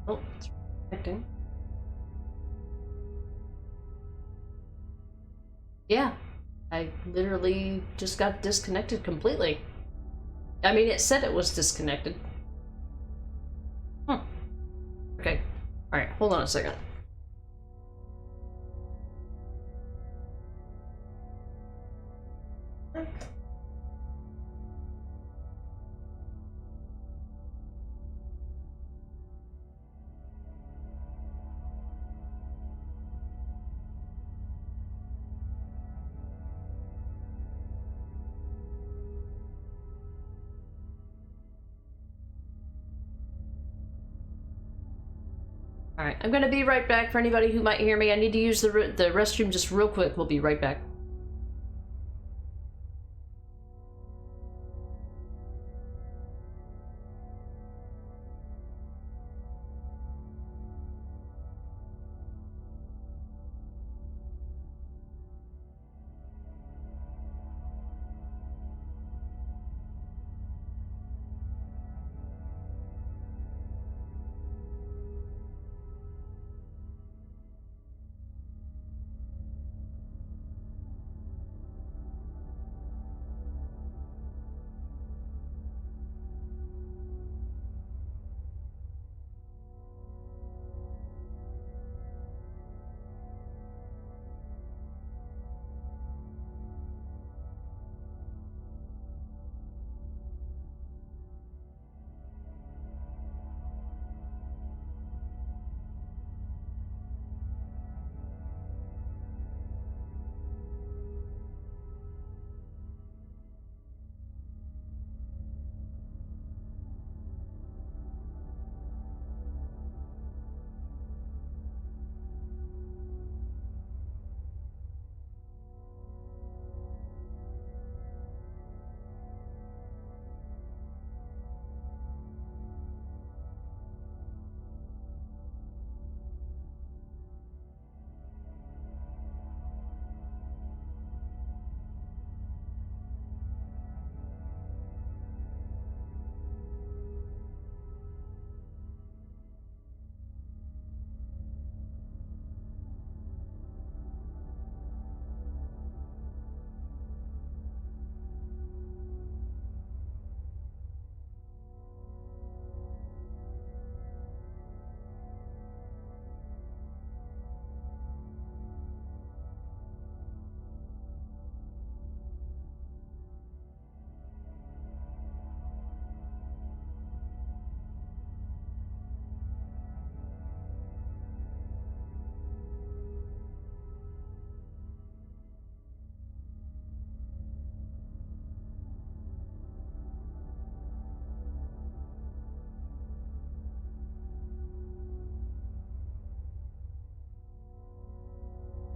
Oh, it's connecting. Yeah, I literally just got disconnected completely. I mean, it said it was disconnected. Hmm. Okay. Alright, hold on a second. Alright, I'm gonna be right back for anybody who might hear me. I need to use the restroom just real quick. We'll be right back.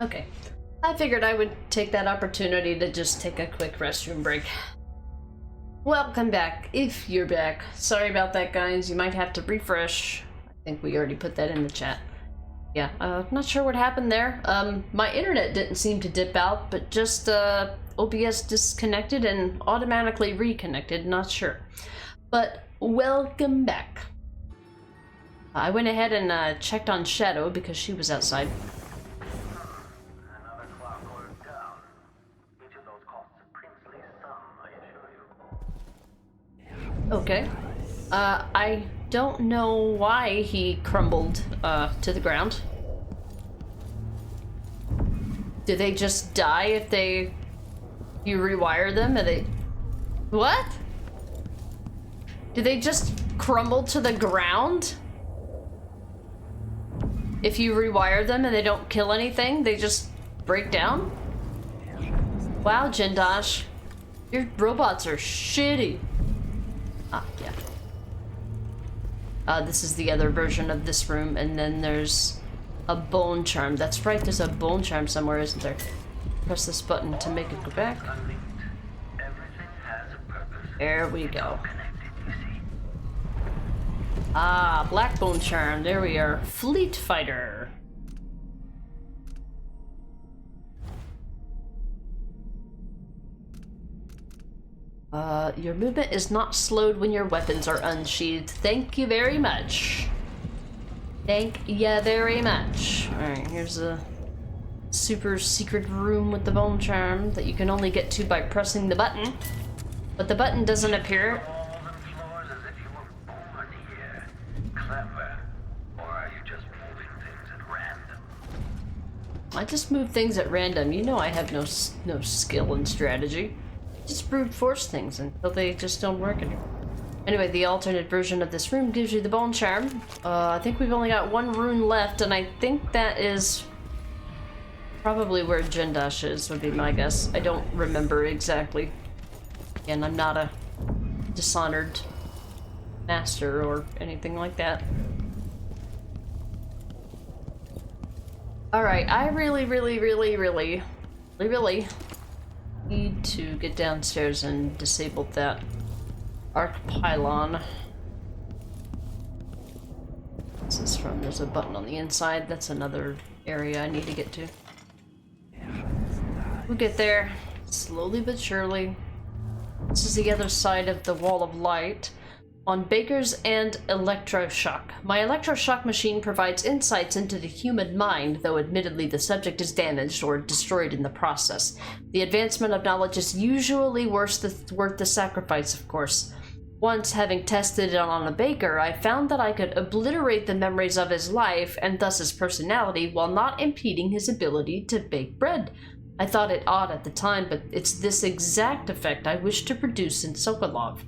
Okay. I figured I would take that opportunity to just take a quick restroom break. Welcome back, if you're back. Sorry about that, guys. You might have to refresh. I think we already put that in the chat. Yeah, not sure what happened there. My internet didn't seem to dip out, but just, OBS disconnected and automatically reconnected, not sure. But, welcome back. I went ahead and, checked on Shadow because she was outside. Okay. I don't know why he crumbled, to the ground. Do they just die if you rewire them? Are they... What? Do they just crumble to the ground? If you rewire them and they don't kill anything, they just break down? Wow, Jindosh. Your robots are shitty. Ah, yeah. This is the other version of this room, and then there's a bone charm. That's right, there's a bone charm somewhere, isn't there? Press this button to make it go back. There we go. Ah, black bone charm. There we are. Fleet fighter. Your movement is not slowed when your weapons are unsheathed. Thank you very much. Thank you very much. Alright, here's a super secret room with the bone charm that you can only get to by pressing the button. But the button doesn't appear. I just move things at random. You know I have no skill in strategy. Just brute force things until they just don't work anymore. Anyway, the alternate version of this room gives you the bone charm. I think we've only got one rune left, and I think that is probably where Jindash is, would be my guess. I don't remember exactly. Again, I'm not a Dishonored master or anything like that. Alright, I really need to get downstairs and disable that arc pylon. What's this from? There's a button on the inside. That's another area I need to get to. We'll get there, slowly but surely. This is the other side of the wall of light. On Baker's and electroshock. My electroshock machine provides insights into the human mind, though admittedly the subject is damaged or destroyed in the process. The advancement of knowledge is usually worth the sacrifice, of course. Once, having tested it on a baker, I found that I could obliterate the memories of his life, and thus his personality, while not impeding his ability to bake bread. I thought it odd at the time, but it's this exact effect I wish to produce in Sokolov.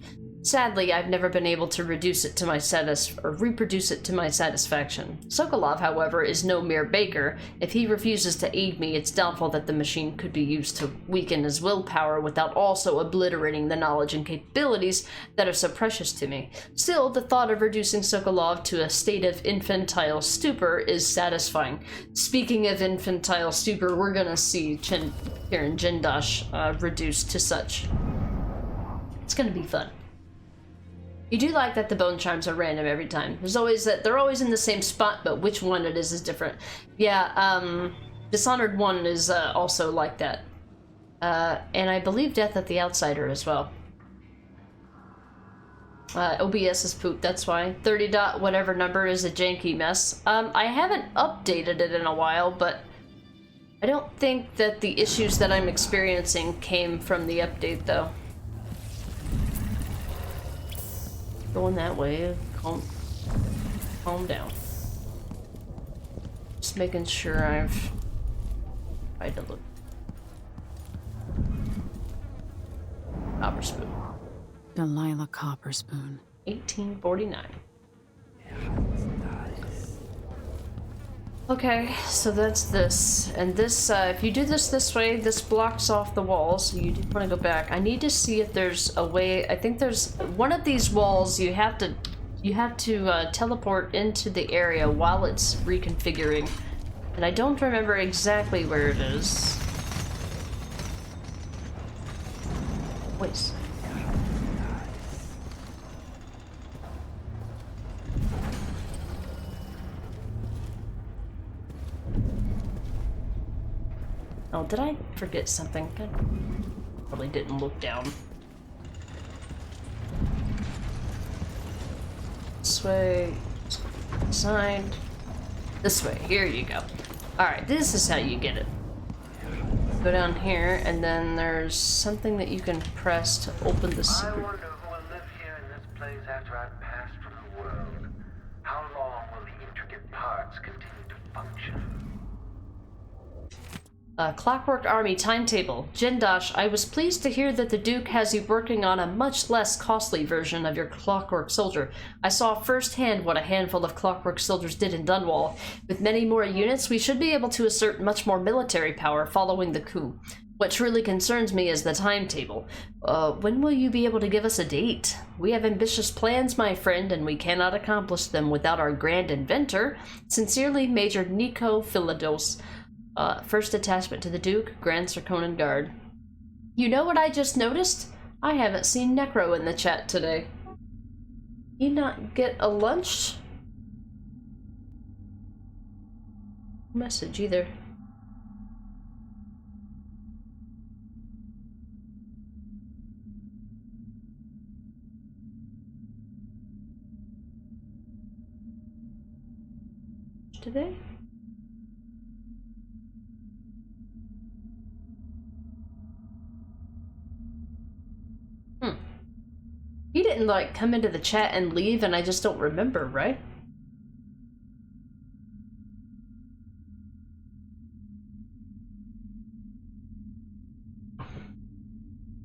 Sadly, I've never been able to reproduce it to my satisfaction. Sokolov, however, is no mere baker. If he refuses to aid me, it's doubtful that the machine could be used to weaken his willpower without also obliterating the knowledge and capabilities that are so precious to me. Still, the thought of reducing Sokolov to a state of infantile stupor is satisfying. Speaking of infantile stupor, we're gonna see Kieran Jindash reduced to such. It's gonna be fun. You do like that the bone charms are random every time. There's always that they're always in the same spot, but which one it is different. Yeah, Dishonored 1 is also like that. And I believe Death at the Outsider as well. OBS is poop, that's why. 30 dot whatever number is a janky mess. I haven't updated it in a while, but I don't think that the issues that I'm experiencing came from the update, though. Going that way, calm down. Just making sure I've tried to look. Copper spoon. Delilah Copperspoon. 1849. Okay, so that's this. And this, if you do this way, this blocks off the walls, so you do want to go back. I need to see if there's a way. I think there's one of these walls you have to teleport into the area while it's reconfiguring. And I don't remember exactly where it is. Wait. Oh, did I forget something? I probably didn't look down. This way. Side. This way. Here you go. Alright, this is how you get it. Go down here, and then there's something that you can press to open the secret. I wonder who will live here in this place after I've passed from the world. How long will the intricate parts continue to function? Clockwork Army timetable. Jindash, I was pleased to hear that the Duke has you working on a much less costly version of your Clockwork Soldier. I saw firsthand what a handful of Clockwork Soldiers did in Dunwall. With many more units, we should be able to assert much more military power following the coup. What truly concerns me is the timetable. When will you be able to give us a date? We have ambitious plans, my friend, and we cannot accomplish them without our grand inventor. Sincerely, Major Nico Philados. First attachment to the Duke, Grand Serkonan Guard. You know what I just noticed? I haven't seen Necro in the chat today. He not get a lunch message either. today? He didn't, like, come into the chat and leave, and I just don't remember, right?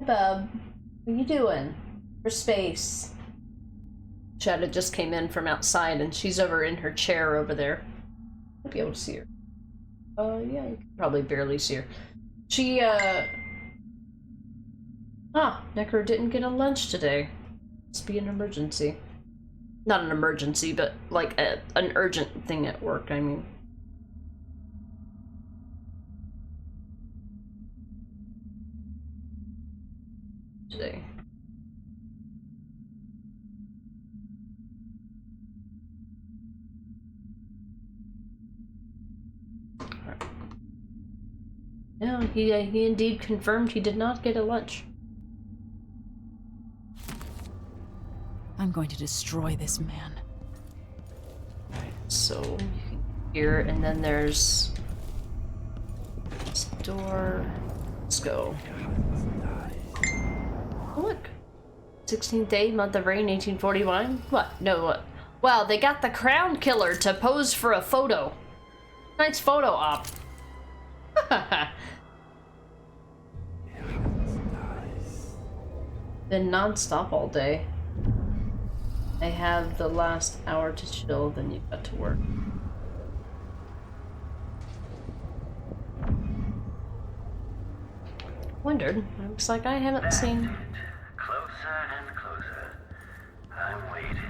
Bub, what are you doing? For space. Shadow just came in from outside, and she's over in her chair over there. I'll be able to see her. Yeah, you can probably barely see her. She, Necker didn't get a lunch today. Must be an emergency. Not an emergency, but like an urgent thing at work, I mean. Today. No, he indeed confirmed he did not get a lunch. I'm going to destroy this man. Right, so here, and then there's this door. Let's go. Oh, look. 16th day, month of rain, 1841. What? No, what? Wow, they got the crown killer to pose for a photo. Nice photo op. Been non-stop all day. I have the last hour to chill, then you've got to work. Wondered. Looks like I haven't seen. Closer and closer. I'm waiting.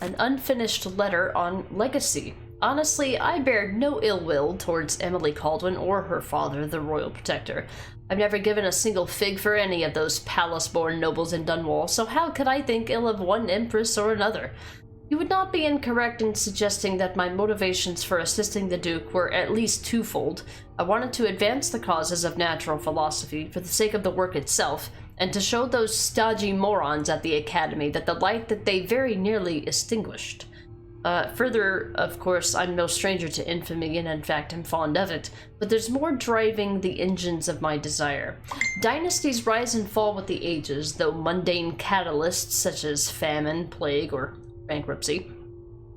An unfinished letter on legacy. Honestly, I bear no ill will towards Emily Caldwin or her father, the Royal Protector. I've never given a single fig for any of those palace-born nobles in Dunwall, so how could I think ill of one empress or another? You would not be incorrect in suggesting that my motivations for assisting the Duke were at least twofold. I wanted to advance the causes of natural philosophy for the sake of the work itself, and to show those stodgy morons at the Academy that the light that they very nearly extinguished. Further, of course, I'm no stranger to infamy, and in fact am fond of it, but there's more driving the engines of my desire. Dynasties rise and fall with the ages, though mundane catalysts such as famine, plague, or bankruptcy,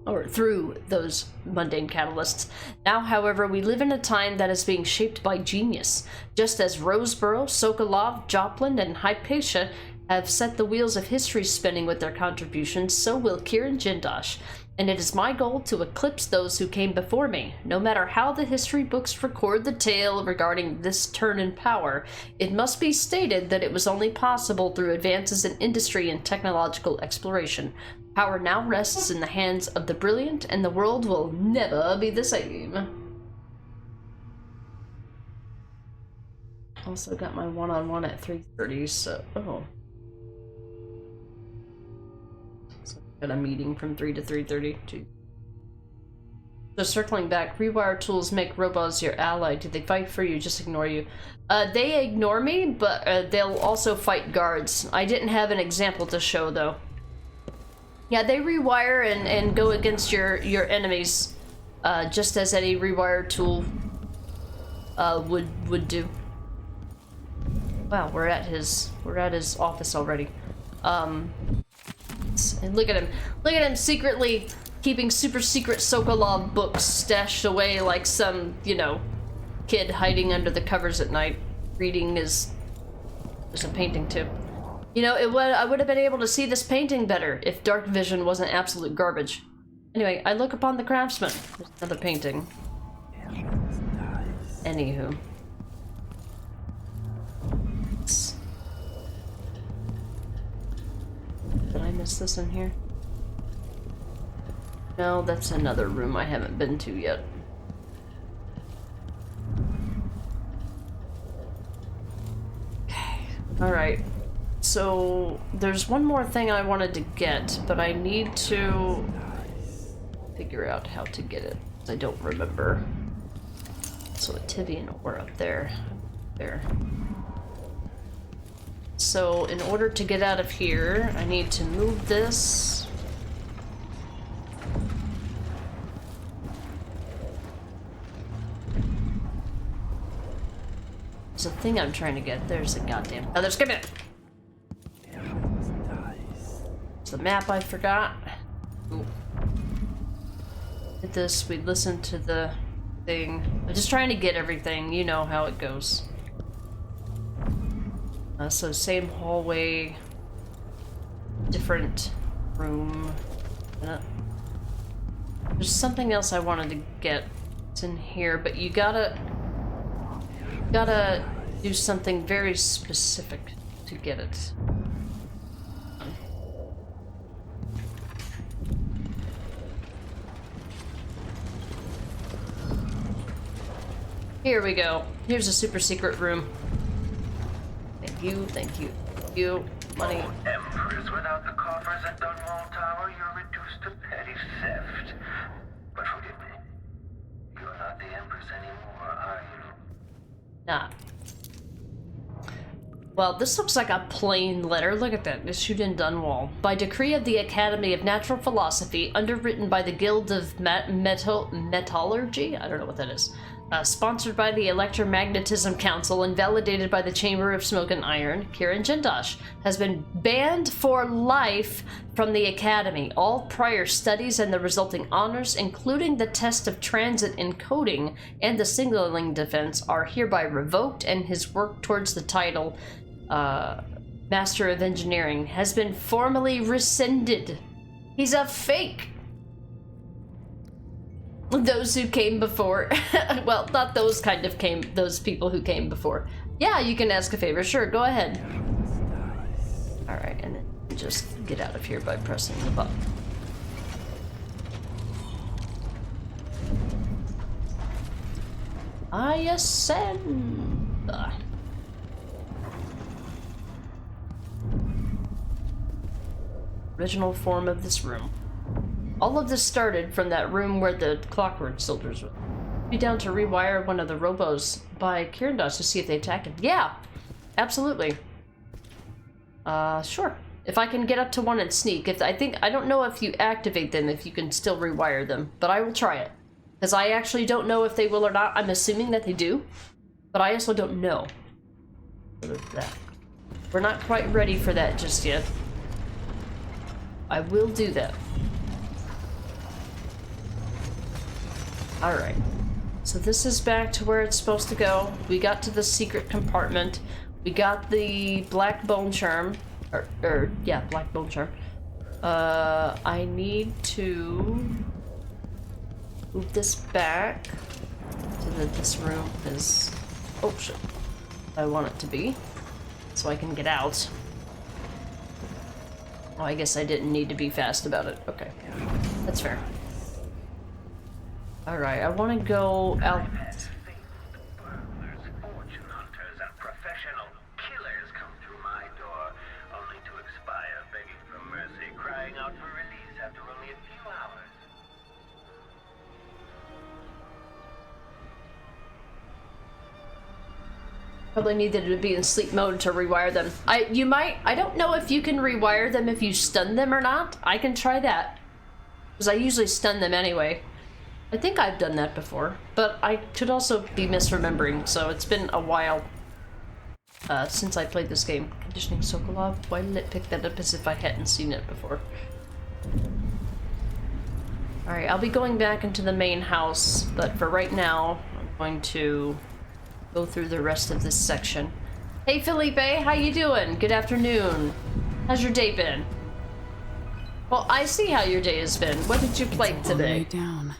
or through those mundane catalysts. Now, however, we live in a time that is being shaped by genius. Just as Roseboro, Sokolov, Joplin, and Hypatia have set the wheels of history spinning with their contributions, so will Kirin Jindosh. And it is my goal to eclipse those who came before me. No matter how the history books record the tale regarding this turn in power, it must be stated that it was only possible through advances in industry and technological exploration. Power now rests in the hands of the brilliant, and the world will never be the same. Also got my one-on-one at 3:30, so... oh. Got a meeting from 3 to 3:30. So circling back, rewire tools make robots your ally. Do they fight for you, just ignore you? They ignore me, but they'll also fight guards. I didn't have an example to show, though. Yeah, they rewire and go against your enemies, just as any rewire tool would do. Wow, we're at his office already. And look at him secretly keeping super secret Sokolov books stashed away like some, you know, kid hiding under the covers at night, reading his... there's a painting too. You know, I would have been able to see this painting better if dark vision wasn't absolute garbage. Anyway, I look upon the craftsman. There's another painting. Anywho. Did I miss this in here? No, that's another room I haven't been to yet. Okay. Alright. So, there's one more thing I wanted to get, but I need to figure out how to get it. I don't remember. So, a Tivian ore up there. There. So in order to get out of here, I need to move this. There's a thing I'm trying to get. There's a goddamn... Oh, there's... Come here! It's the map I forgot. Ooh. Did this, we listened to the thing. I'm just trying to get everything. You know how it goes. So same hallway, different room. There's something else I wanted to get. It's in here, but you gotta do something very specific to get it. Here we go. Here's a super secret room. Thank you, thank you, thank you. Money. Oh, Empress, without the coffers at Dunwall Tower, you're reduced to petty theft. But forgive me, you're not the Empress anymore, are you? Nah. Well, this looks like a plain letter. Look at that. Issued in Dunwall. By decree of the Academy of Natural Philosophy, underwritten by the Guild of Metallurgy? I don't know what that is. Sponsored by the Electromagnetism Council and validated by the Chamber of Smoke and Iron, Kiran Jandosh has been banned for life from the Academy. All prior studies and the resulting honors, including the test of transit encoding and the signaling defense, are hereby revoked, and his work towards the title Master of Engineering has been formally rescinded. He's a fake! Those who came before. Well, not those kind of those people who came before. Yeah, you can ask a favor. Sure, go ahead. Alright, and then just get out of here by pressing the button. I ascend. Original form of this room. All of this started from that room where the clockwork soldiers were. Be down to rewire one of the robos by Kirandos to see if they attack him. Yeah, absolutely. Sure. If I can get up to one and sneak. I don't know if you activate them, if you can still rewire them, but I will try it. Because I actually don't know if they will or not. I'm assuming that they do, but I also don't know. We're not quite ready for that just yet. I will do that. Alright, so this is back to where it's supposed to go. We got to the secret compartment. We got the black bone charm. Yeah, black bone charm. I need to move this back so that this room is... Oh, shit. I want it to be, so I can get out. Oh, I guess I didn't need to be fast about it. Okay, that's fair. Alright, I want to go out. Burglars, fortune hunters, and professional killers come through my door, only to expire begging for mercy, crying out for release after only a few hours. Probably needed to be in sleep mode to rewire them. I don't know if you can rewire them if you stun them or not. I can try that. Because I usually stun them anyway. I think I've done that before, but I could also be misremembering, so it's been a while since I played this game. Conditioning Sokolov, why didn't it pick that up as if I hadn't seen it before? Alright, I'll be going back into the main house, but for right now, I'm going to go through the rest of this section. Hey Felipe, how you doing? Good afternoon. How's your day been? Well, I see how your day has been. What did you play today? Down.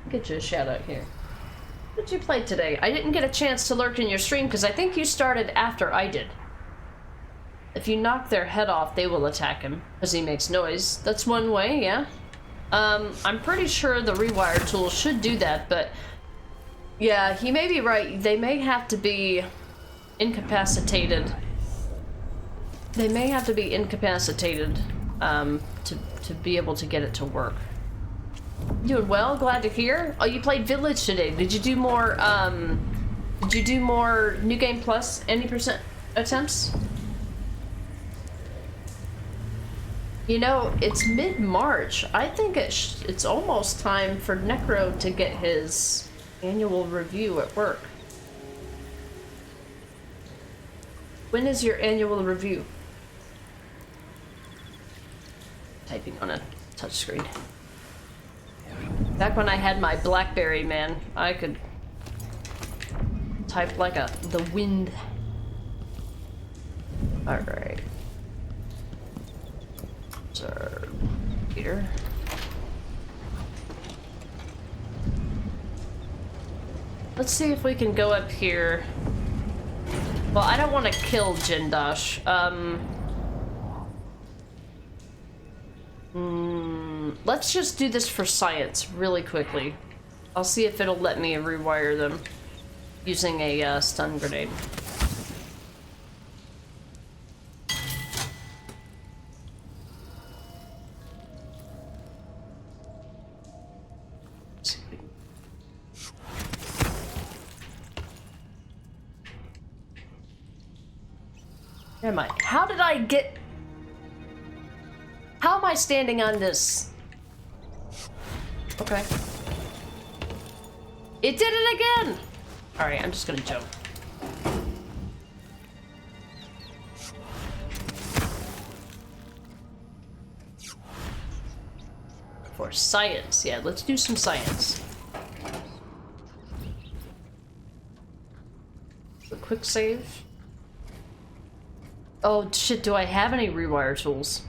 Get you a shout out here. What did you play today? I didn't get a chance to lurk in your stream because I think you started after I did. If you knock their head off, they will attack him because he makes noise. That's one way, yeah. I'm pretty sure the rewire tool should do that, but yeah, he may be right. They may have to be incapacitated. They may have to be incapacitated to be able to get it to work. Doing well, glad to hear. Oh, you played Village today. Did you do more Did you do more New Game Plus any percent attempts? You know, it's mid-March. I think it's almost time for Necro to get his annual review at work. When is your annual review? Typing on a touchscreen. Back when I had my BlackBerry, man, I could type like the wind. Alright. So, here. Let's see if we can go up here. Well, I don't want to kill Jindosh. Let's just do this for science really quickly. I'll see if it'll let me rewire them using a stun grenade. Where am I? How did I get... How am I standing on this? Okay. It did it again! Alright, I'm just gonna jump. For science, yeah, let's do some science. A quick save. Oh shit, do I have any rewire tools?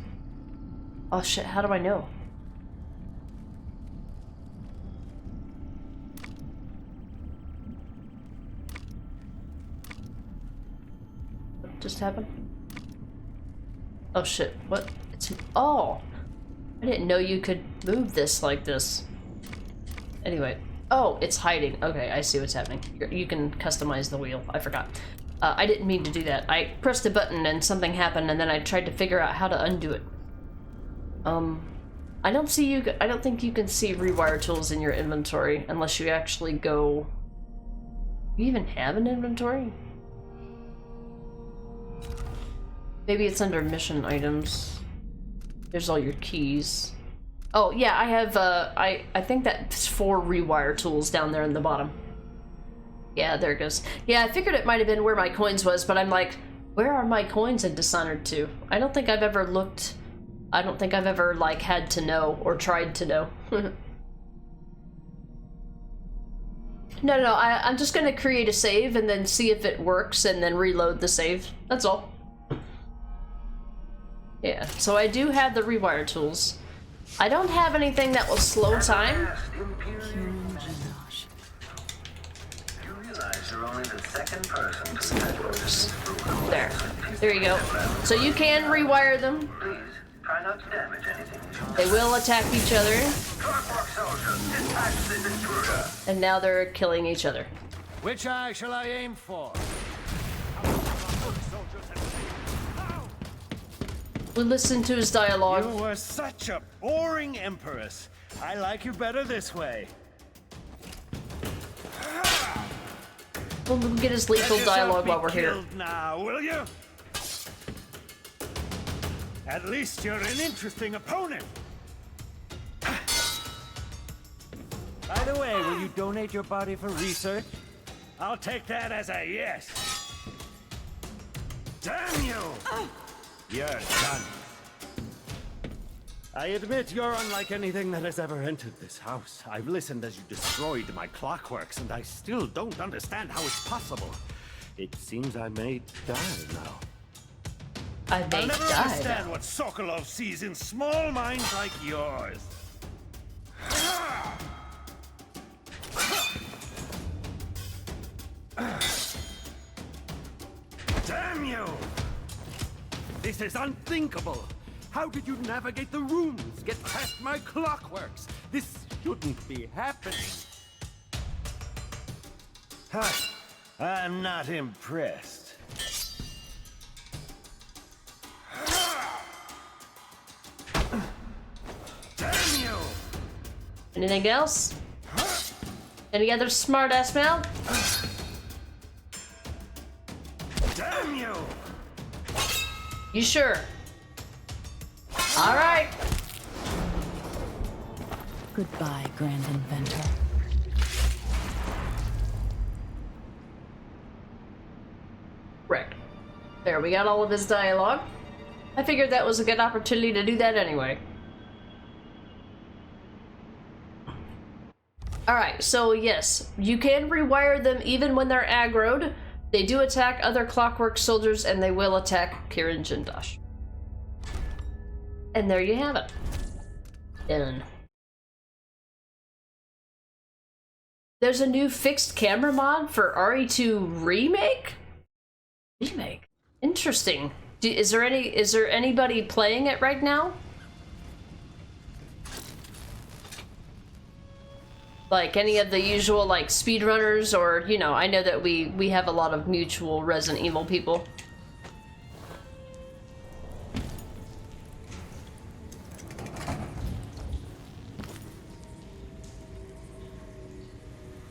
Oh shit, how do I know? What just happened? Oh shit, what? It's... Oh! I didn't know you could move this like this. Anyway. Oh, it's hiding. Okay, I see what's happening. You can customize the wheel. I forgot. I didn't mean to do that. I pressed a button and something happened, and then I tried to figure out how to undo it. I don't think you can see rewire tools in your inventory unless you actually go... You even have an inventory? Maybe it's under mission items. There's all your keys. Oh yeah, I have I think that's 4 rewire tools down there in the bottom. Yeah, there it goes. Yeah, I figured it might have been where my coins was, but I'm like, where are my coins in Dishonored 2? I don't think I've ever looked... I don't think I've ever, like, had to know or tried to know. No, I'm just gonna create a save and then see if it works and then reload the save. That's all. Yeah, so I do have the rewire tools. I don't have anything that will slow time. There you go. So you can rewire them. Try not to damage anything. They will attack each other. And now they're killing each other. Which eye shall I aim for? We listen to his dialogue. You were such a boring empress. I like you better this way. We'll get his lethal dialogue while we're here. Now, will you? At least you're an interesting opponent. By the way, will you donate your body for research? I'll take that as a yes. Damn you! You're done. I admit you're unlike anything that has ever entered this house. I've listened as you destroyed my clockworks, and I still don't understand how it's possible. It seems I may die now. I may I'll never die understand now. what Sokolov sees in small minds like yours. Damn you! This is unthinkable! How did you navigate the rooms, get past my clockworks? This shouldn't be happening. I'm not impressed. Damn you! Anything else? Any other smart-ass mouth? You sure? All right. Goodbye, Grand Inventor. Rick. There, we got all of his dialogue. I figured that was a good opportunity to do that anyway. Alright, so yes, you can rewire them even when they're aggroed. They do attack other Clockwork soldiers, and they will attack Kirin Jindosh. And there you have it. Done. There's a new fixed camera mod for RE2 Remake? Remake? Interesting. Is there anybody playing it right now? Like any of the usual like speedrunners, or you know, I know that we have a lot of mutual Resident Evil people.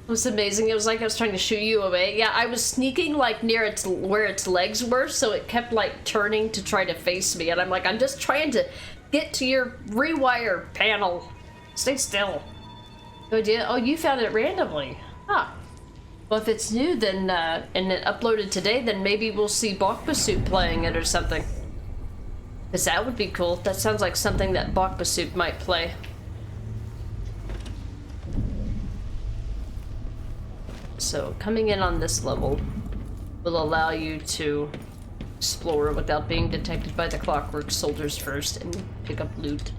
It was amazing. It was like I was trying to shoo you away. Yeah, I was sneaking like near its where its legs were, so it kept like turning to try to face me, and I'm like, I'm just trying to get to your rewire panel. Stay still. No idea. Oh, you found it randomly. Huh. Well, if it's new, then and it uploaded today, then maybe we'll see Bakbasuit playing it or something. Cause that would be cool. That sounds like something that Bakbasuit might play. So coming in on this level will allow you to explore without being detected by the Clockwork soldiers first and pick up loot.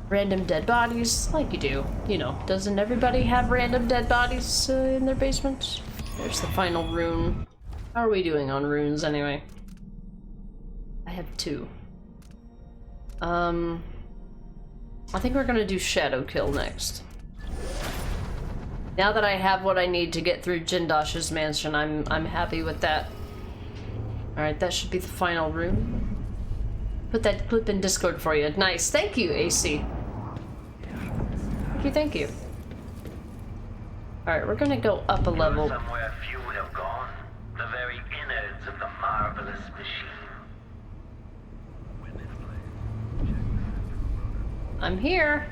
Random dead bodies, like you do. You know, doesn't everybody have random dead bodies in their basement? There's the final rune. How are we doing on runes anyway? I have 2. I think we're gonna do Shadow Kill next. Now that I have what I need to get through Jindosh's mansion, I'm happy with that. Alright, that should be the final rune. Put that clip in Discord for you. Nice. Thank you, AC. Thank you. Alright, we're gonna go up a level. Somewhere few would have gone. The very innards of the marvelous machine. I'm here.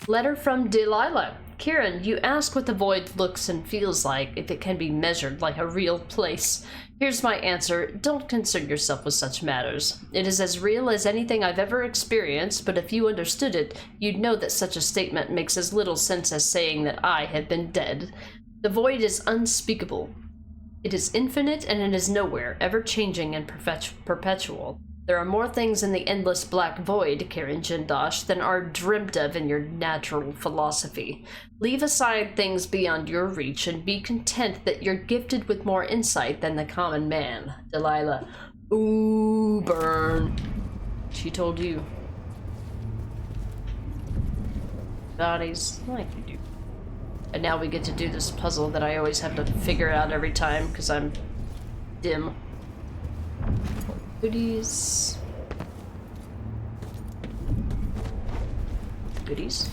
Letter from Delilah. Kirin, you ask what the void looks and feels like, if it can be measured like a real place. Here's my answer. Don't concern yourself with such matters. It is as real as anything I've ever experienced, but if you understood it, you'd know that such a statement makes as little sense as saying that I had been dead. The void is unspeakable. It is infinite, and it is nowhere, ever-changing and perpetual. There are more things in the endless black void, Kirin Jindosh, than are dreamt of in your natural philosophy. Leave aside things beyond your reach and be content that you're gifted with more insight than the common man. Delilah. Ooh, burn. She told you. Bodies, like you do. And now we get to do this puzzle that I always have to figure out every time because I'm dim. Goodies. Goodies.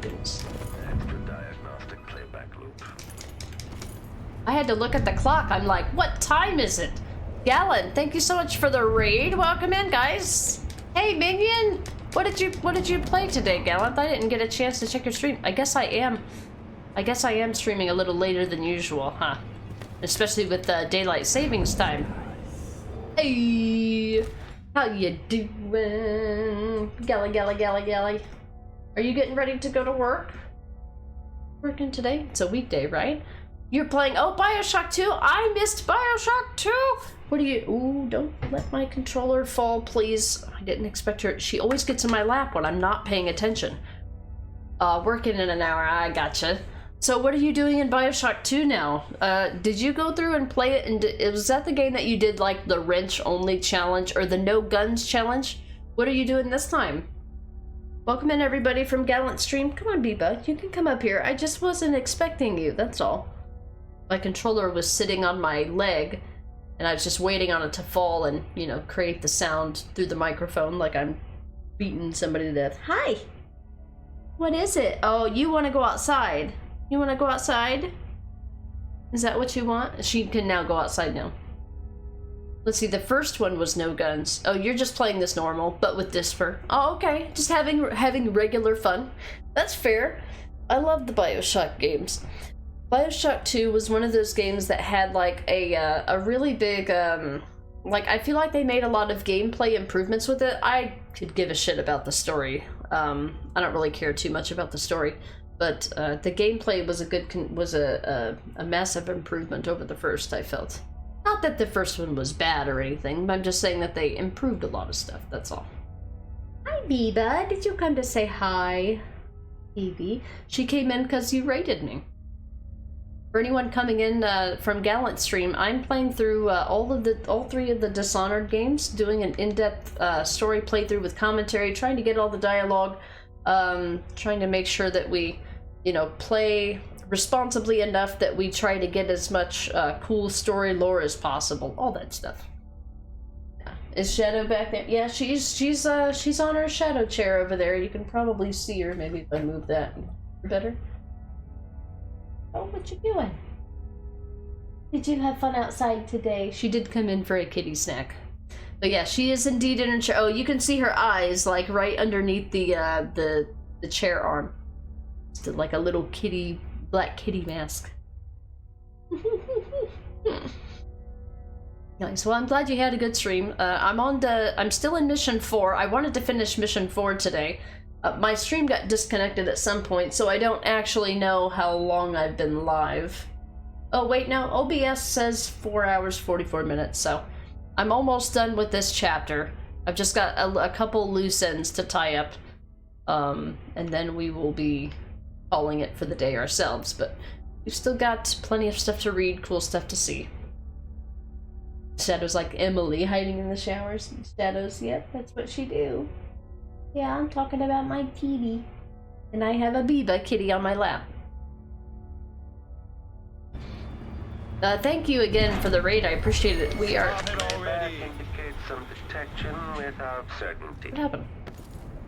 Goodies. Extra diagnostic playback loop. I had to look at the clock. I'm like, what time is it? Gallon, thank you so much for the raid. Welcome in, guys. Hey, Minion. What did you play today, Gallant? I didn't get a chance to check your stream. I guess I am streaming a little later than usual, huh? Especially with daylight savings time. Hey, how you doing? Galley, galley, galley, galley. Are you getting ready to go to work? Working today? It's a weekday, right? You're playing, oh, Bioshock 2? I missed Bioshock 2! What do you, ooh, don't let my controller fall, please. I didn't expect her, she always gets in my lap when I'm not paying attention. Working in an hour, I gotcha. So what are you doing in Bioshock 2 now? Did you go through and play it, and was that the game that you did like the wrench only challenge or the no guns challenge? What are you doing this time? Welcome in everybody from Gallant Stream. Come on, Biba, you can come up here. I just wasn't expecting you, that's all. My controller was sitting on my leg and I was just waiting on it to fall and, you know, create the sound through the microphone like I'm beating somebody to death. Hi! What is it? Oh, you want to go outside? You want to go outside? Is that what you want? She can now go outside now. Let's see, the first one was no guns. Oh, you're just playing this normal, but with Disper. Oh, okay. Just having regular fun. That's fair. I love the BioShock games. BioShock 2 was one of those games that had like a really big like I feel like they made a lot of gameplay improvements with it. I could give a shit about the story. I don't really care too much about the story, but the gameplay was a massive improvement over the first, I felt. Not that the first one was bad or anything, but I'm just saying that they improved a lot of stuff, that's all. Hi, Biba. Did you come to say hi? Evie. She came in because you raided me. For anyone coming in from Gallant Stream, I'm playing through all three of the Dishonored games, doing an in-depth story playthrough with commentary, trying to get all the dialogue, trying to make sure that we, you know, play responsibly enough that we try to get as much cool story lore as possible, all that stuff. Yeah. Is Shadow back there? Yeah, she's on her shadow chair over there. You can probably see her. Maybe if I move that better. Oh, what you doing? Did you have fun outside today? She did come in for a kitty snack. But yeah, she is indeed in her chair. Oh, you can see her eyes, like, right underneath the chair arm. Just like a little kitty, black kitty mask. Nice. Well, I'm glad you had a good stream. I'm still in Mission 4. I wanted to finish Mission 4 today. My stream got disconnected at some point, so I don't actually know how long I've been live. Oh wait, no, OBS says 4 hours, 44 minutes, so I'm almost done with this chapter. I've just got a couple loose ends to tie up, and then we will be calling it for the day ourselves, but we've still got plenty of stuff to read, cool stuff to see. Shadows like Emily hiding in the showers. Shadows, yep, that's what she do. Yeah, I'm talking about my TV. And I have a Biba kitty on my lap. Thank you again for the raid, I appreciate it. We are... Indicates some detection without certainty. What happened?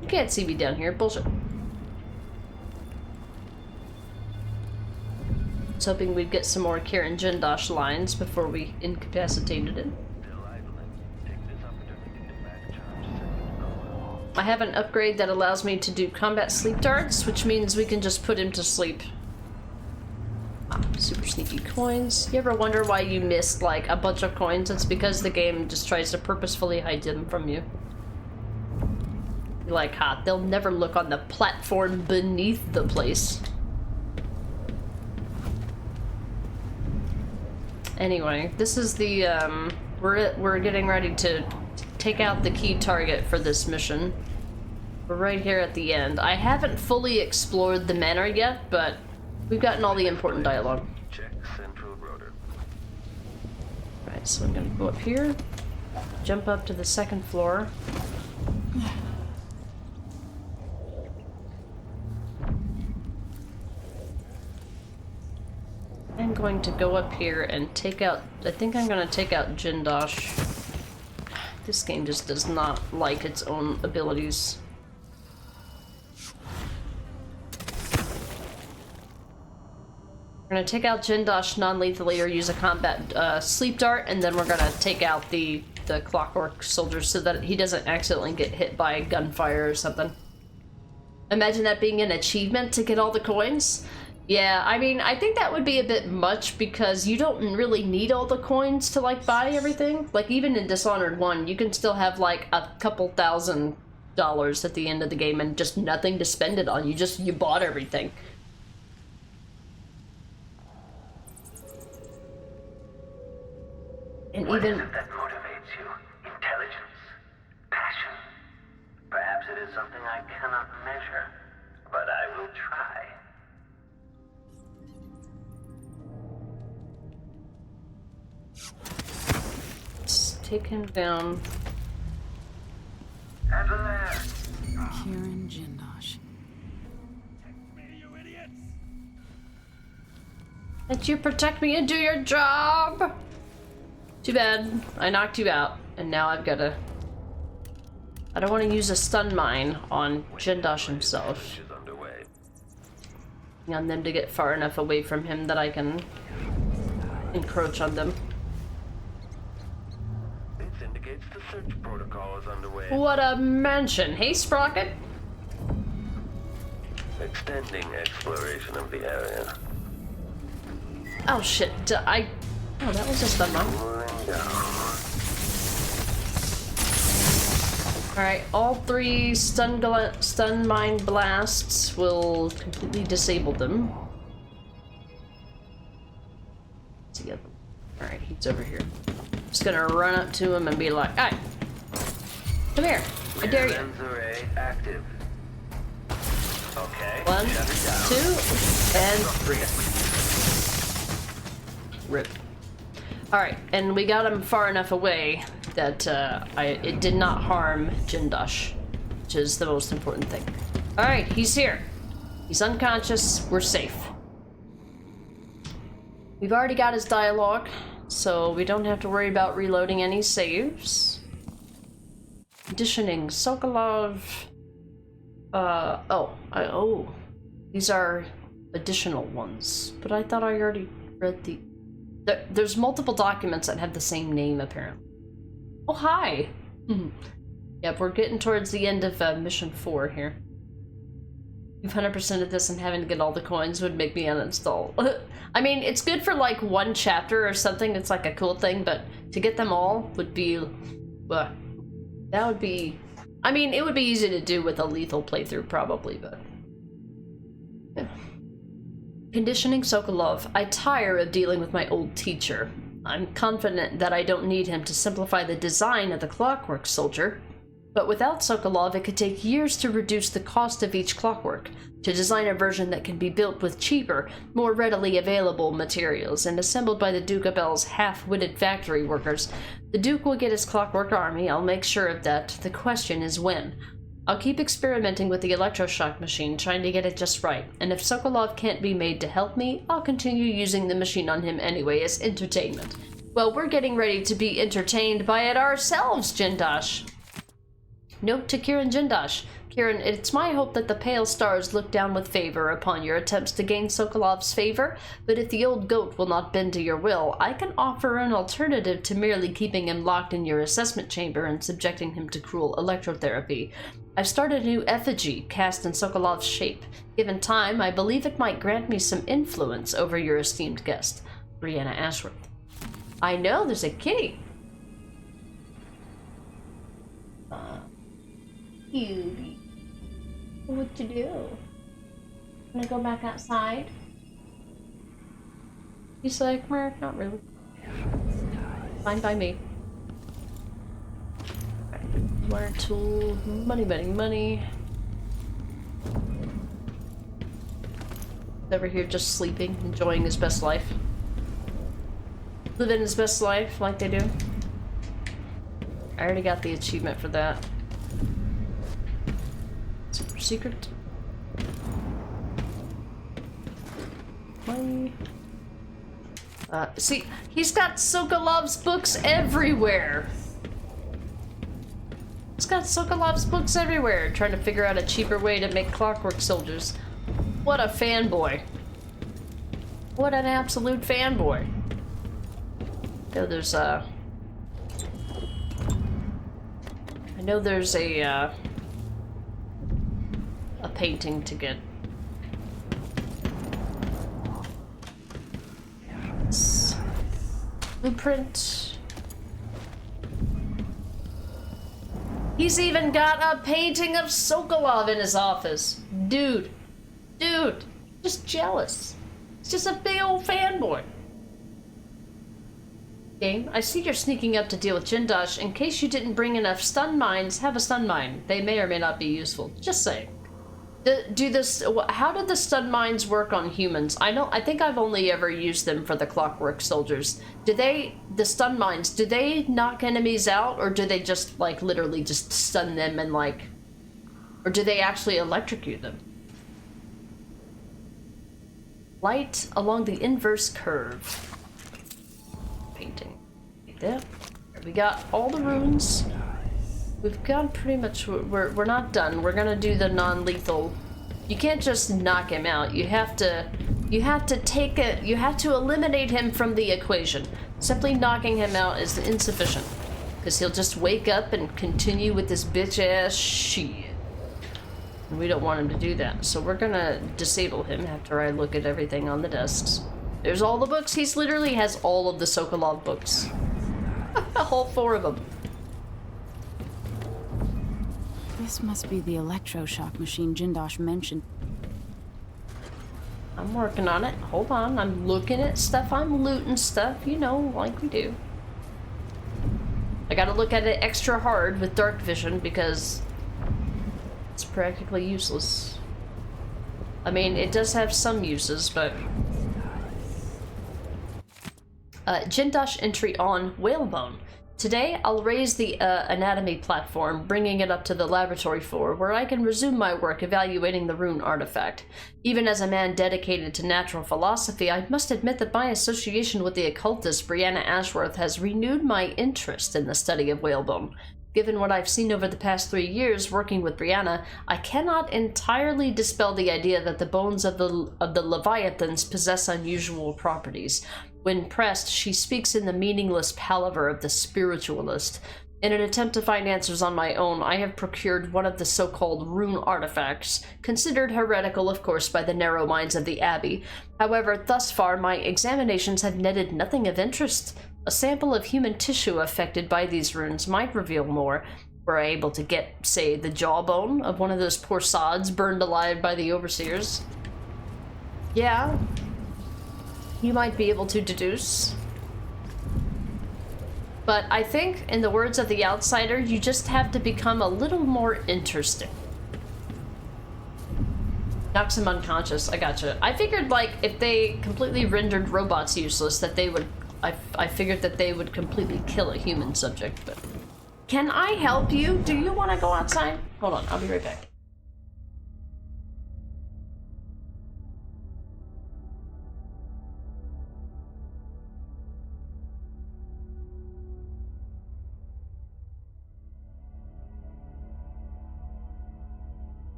You can't see me down here, bullshit. I was hoping we'd get some more Karen Jindosh lines before we incapacitated it. I have an upgrade that allows me to do combat sleep darts, which means we can just put him to sleep. Super sneaky coins. You ever wonder why you missed like a bunch of coins? It's because the game just tries to purposefully hide them from you. You're like, ha, they'll never look on the platform beneath the place. Anyway, this is the, we're getting ready to take out the key target for this mission. We're right here at the end. I haven't fully explored the manor yet, but we've gotten all the important dialogue. Check central rotor. Right, so I'm gonna go up here, jump up to the second floor. I'm going to go up here and take out, I think I'm gonna take out Jindosh. This game just does not like its own abilities. We're gonna take out Jindosh non-lethally or use a combat sleep dart, and then we're gonna take out the clockwork soldiers so that he doesn't accidentally get hit by gunfire or something. Imagine that being an achievement to get all the coins. Yeah, I mean, I think that would be a bit much because you don't really need all the coins to, like, buy everything. Like, even in Dishonored 1, you can still have, like, a couple $1,000 at the end of the game and just nothing to spend it on. You bought everything. And What even... is it that motivates you? Intelligence? Passion? Perhaps it is something I cannot measure, but I will try. Let's take him down. At last! Kieran Jindosh. Let you protect me and do your job! Too bad. I knocked you out, and now I've gotta... I don't want to use a stun mine on Jindosh himself. Is underway. On them to get far enough away from him that I can encroach on them. This indicates the search protocol is underway. What a mention. Hey, Sprocket. Extending exploration of the area. Oh, shit. Oh, that was just stun mine. Cooling down. Alright, all 3 stun mine blasts will completely disable them. Alright, he's over here. Just gonna run up to him and be like, "Hey, come here. I dare you." Lens array active. Okay. 1, shut it down. 2, and rip. Alright, and we got him far enough away that it did not harm Jindosh, which is the most important thing. Alright, he's here. He's unconscious. We're safe. We've already got his dialogue, so we don't have to worry about reloading any saves. Conditioning, Sokolov. These are additional ones, but I thought I already read the. There's multiple documents that have the same name, apparently. Oh, hi! Yep, we're getting towards the end of mission 4 here. You've 100%ed this, and having to get all the coins would make me uninstall. I mean, it's good for like 1 chapter or something, it's like a cool thing, but to get them all would be... that would be... I mean, it would be easy to do with a lethal playthrough, probably, but... Yeah. Conditioning Sokolov. I tire of dealing with my old teacher. I'm confident that I don't need him to simplify the design of the Clockwork Soldier, but without Sokolov, it could take years to reduce the cost of each clockwork, to design a version that can be built with cheaper, more readily available materials, and assembled by the Duke of Bell's half-witted factory workers. The Duke will get his clockwork army, I'll make sure of that. The question is when. I'll keep experimenting with the electroshock machine, trying to get it just right, and if Sokolov can't be made to help me, I'll continue using the machine on him anyway as entertainment. Well, we're getting ready to be entertained by it ourselves, Jindosh. Note to Kieran Jindosh. Kieran, it's my hope that the Pale Stars look down with favor upon your attempts to gain Sokolov's favor, but if the old goat will not bend to your will, I can offer an alternative to merely keeping him locked in your assessment chamber and subjecting him to cruel electrotherapy. I've started a new effigy cast in Sokolov's shape. Given time, I believe it might grant me some influence over your esteemed guest, Brianna Ashworth. I know, there's a kitty. Cutie. What you do? Wanna go back outside? He's like, meh, not really. Fine by me. Wire tool, money, money, money. Over here just sleeping, enjoying his best life. Living his best life like they do. I already got the achievement for that. Super secret. Money. See, he's got Sokolov's books everywhere. He's got Sokolov's books everywhere, trying to figure out a cheaper way to make clockwork soldiers. What a fanboy. What an absolute fanboy. I know there's a painting to get. Blueprint. He's even got a painting of Sokolov in his office. Dude, just jealous. It's just a big old fanboy. Game, I see you're sneaking up to deal with Jindosh. In case you didn't bring enough stun mines, have a stun mine. They may or may not be useful. Just saying. How did the stun mines work on humans? I think I've only ever used them for the Clockwork Soldiers. The stun mines, do they knock enemies out, or do they just, like, literally just stun them and, like... Or do they actually electrocute them? Light along the inverse curve. Painting. Like that. We got all the runes. We've got pretty much, we're not done. We're gonna do the non-lethal. You can't just knock him out. You have to You have to take it. You have to eliminate him from the equation. Simply knocking him out is insufficient, because he'll just wake up and continue with this bitch-ass shit. And we don't want him to do that, so we're gonna disable him after I look at everything on the desks. There's all the books. He's literally has all of the Sokolov books. All 4 of them. This must be the electroshock machine Jindosh mentioned. I'm working on it. Hold on. I'm looking at stuff. I'm looting stuff, you know, like we do. I gotta look at it extra hard with dark vision because it's practically useless. I mean, it does have some uses, but... Jindosh entry on whalebone. Today, I'll raise the anatomy platform, bringing it up to the laboratory floor, where I can resume my work evaluating the rune artifact. Even as a man dedicated to natural philosophy, I must admit that my association with the occultist Brianna Ashworth has renewed my interest in the study of whalebone. Given what I've seen over the past 3 years working with Brianna, I cannot entirely dispel the idea that the bones of the Leviathans possess unusual properties. When pressed, she speaks in the meaningless palaver of the spiritualist. In an attempt to find answers on my own, I have procured one of the so-called rune artifacts, considered heretical, of course, by the narrow minds of the Abbey. However, thus far, my examinations have netted nothing of interest. A sample of human tissue affected by these runes might reveal more. Were I able to get, say, the jawbone of one of those poor sods burned alive by the overseers? Yeah. You might be able to deduce. But I think, in the words of the outsider, you just have to become a little more interesting. Knocks him unconscious. I gotcha. I figured, like, if they completely rendered robots useless, that they would... I figured that they would completely kill a human subject, but... Can I help you? Do you want to go outside? Hold on, I'll be right back.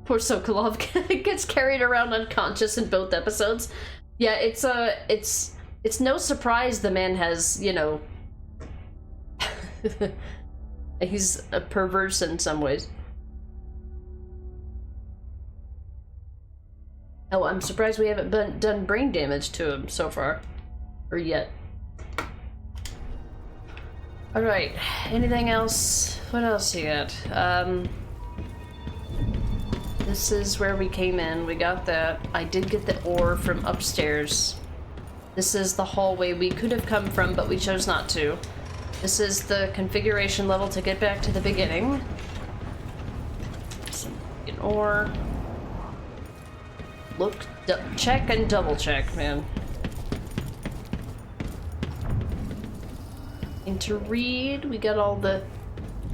Poor Sokolov gets carried around unconscious in both episodes. Yeah, it's no surprise the man has, you know, he's a perverse in some ways. Oh, I'm surprised we haven't done brain damage to him so far, or yet. All right, anything else? What else you got? This is where we came in. We got that. I did get the ore from upstairs. This is the hallway we could have come from, but we chose not to. This is the configuration level to get back to the beginning. Some ore. Look, check and double check, man. And to read, we got all the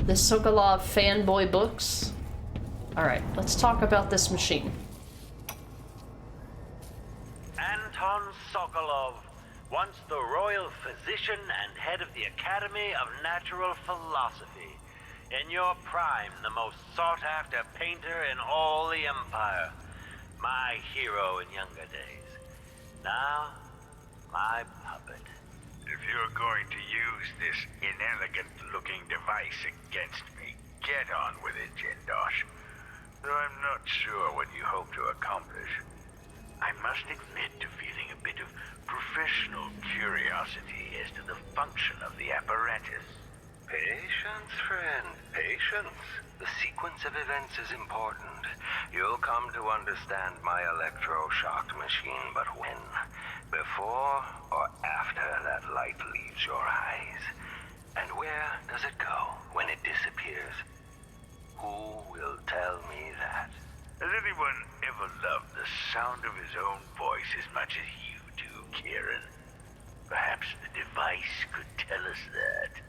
Sokolov fanboy books. Alright, let's talk about this machine. Anton Sokolov, once the royal physician and head of the Academy of Natural Philosophy. In your prime, the most sought-after painter in all the Empire. My hero in younger days. Now, my puppet. If you're going to use this inelegant-looking device against me, get on with it, Jindosh. Though I'm not sure what you hope to accomplish. I must admit to feeling a bit of professional curiosity as to the function of the apparatus. Patience, friend, patience. The sequence of events is important. You'll come to understand my electroshock machine, but when? Before or after that light leaves your eyes? And where does it go when it disappears? Who will tell me that? Has anyone ever loved the sound of his own voice as much as you do, Kieran? Perhaps the device could tell us that.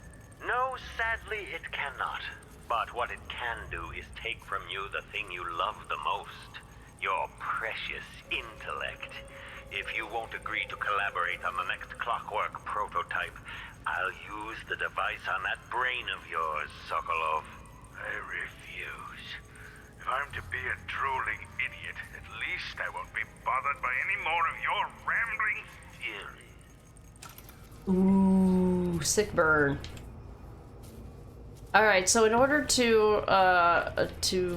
No, sadly, it cannot. But what it can do is take from you the thing you love the most. Your precious precious intellect. If you won't agree to collaborate on the next clockwork prototype, I'll use the device on that brain of yours, Sokolov. I refuse. If I'm to be a drooling idiot, at least I won't be bothered by any more of your rambling fury. Ooh, sick burn. All right, so in order to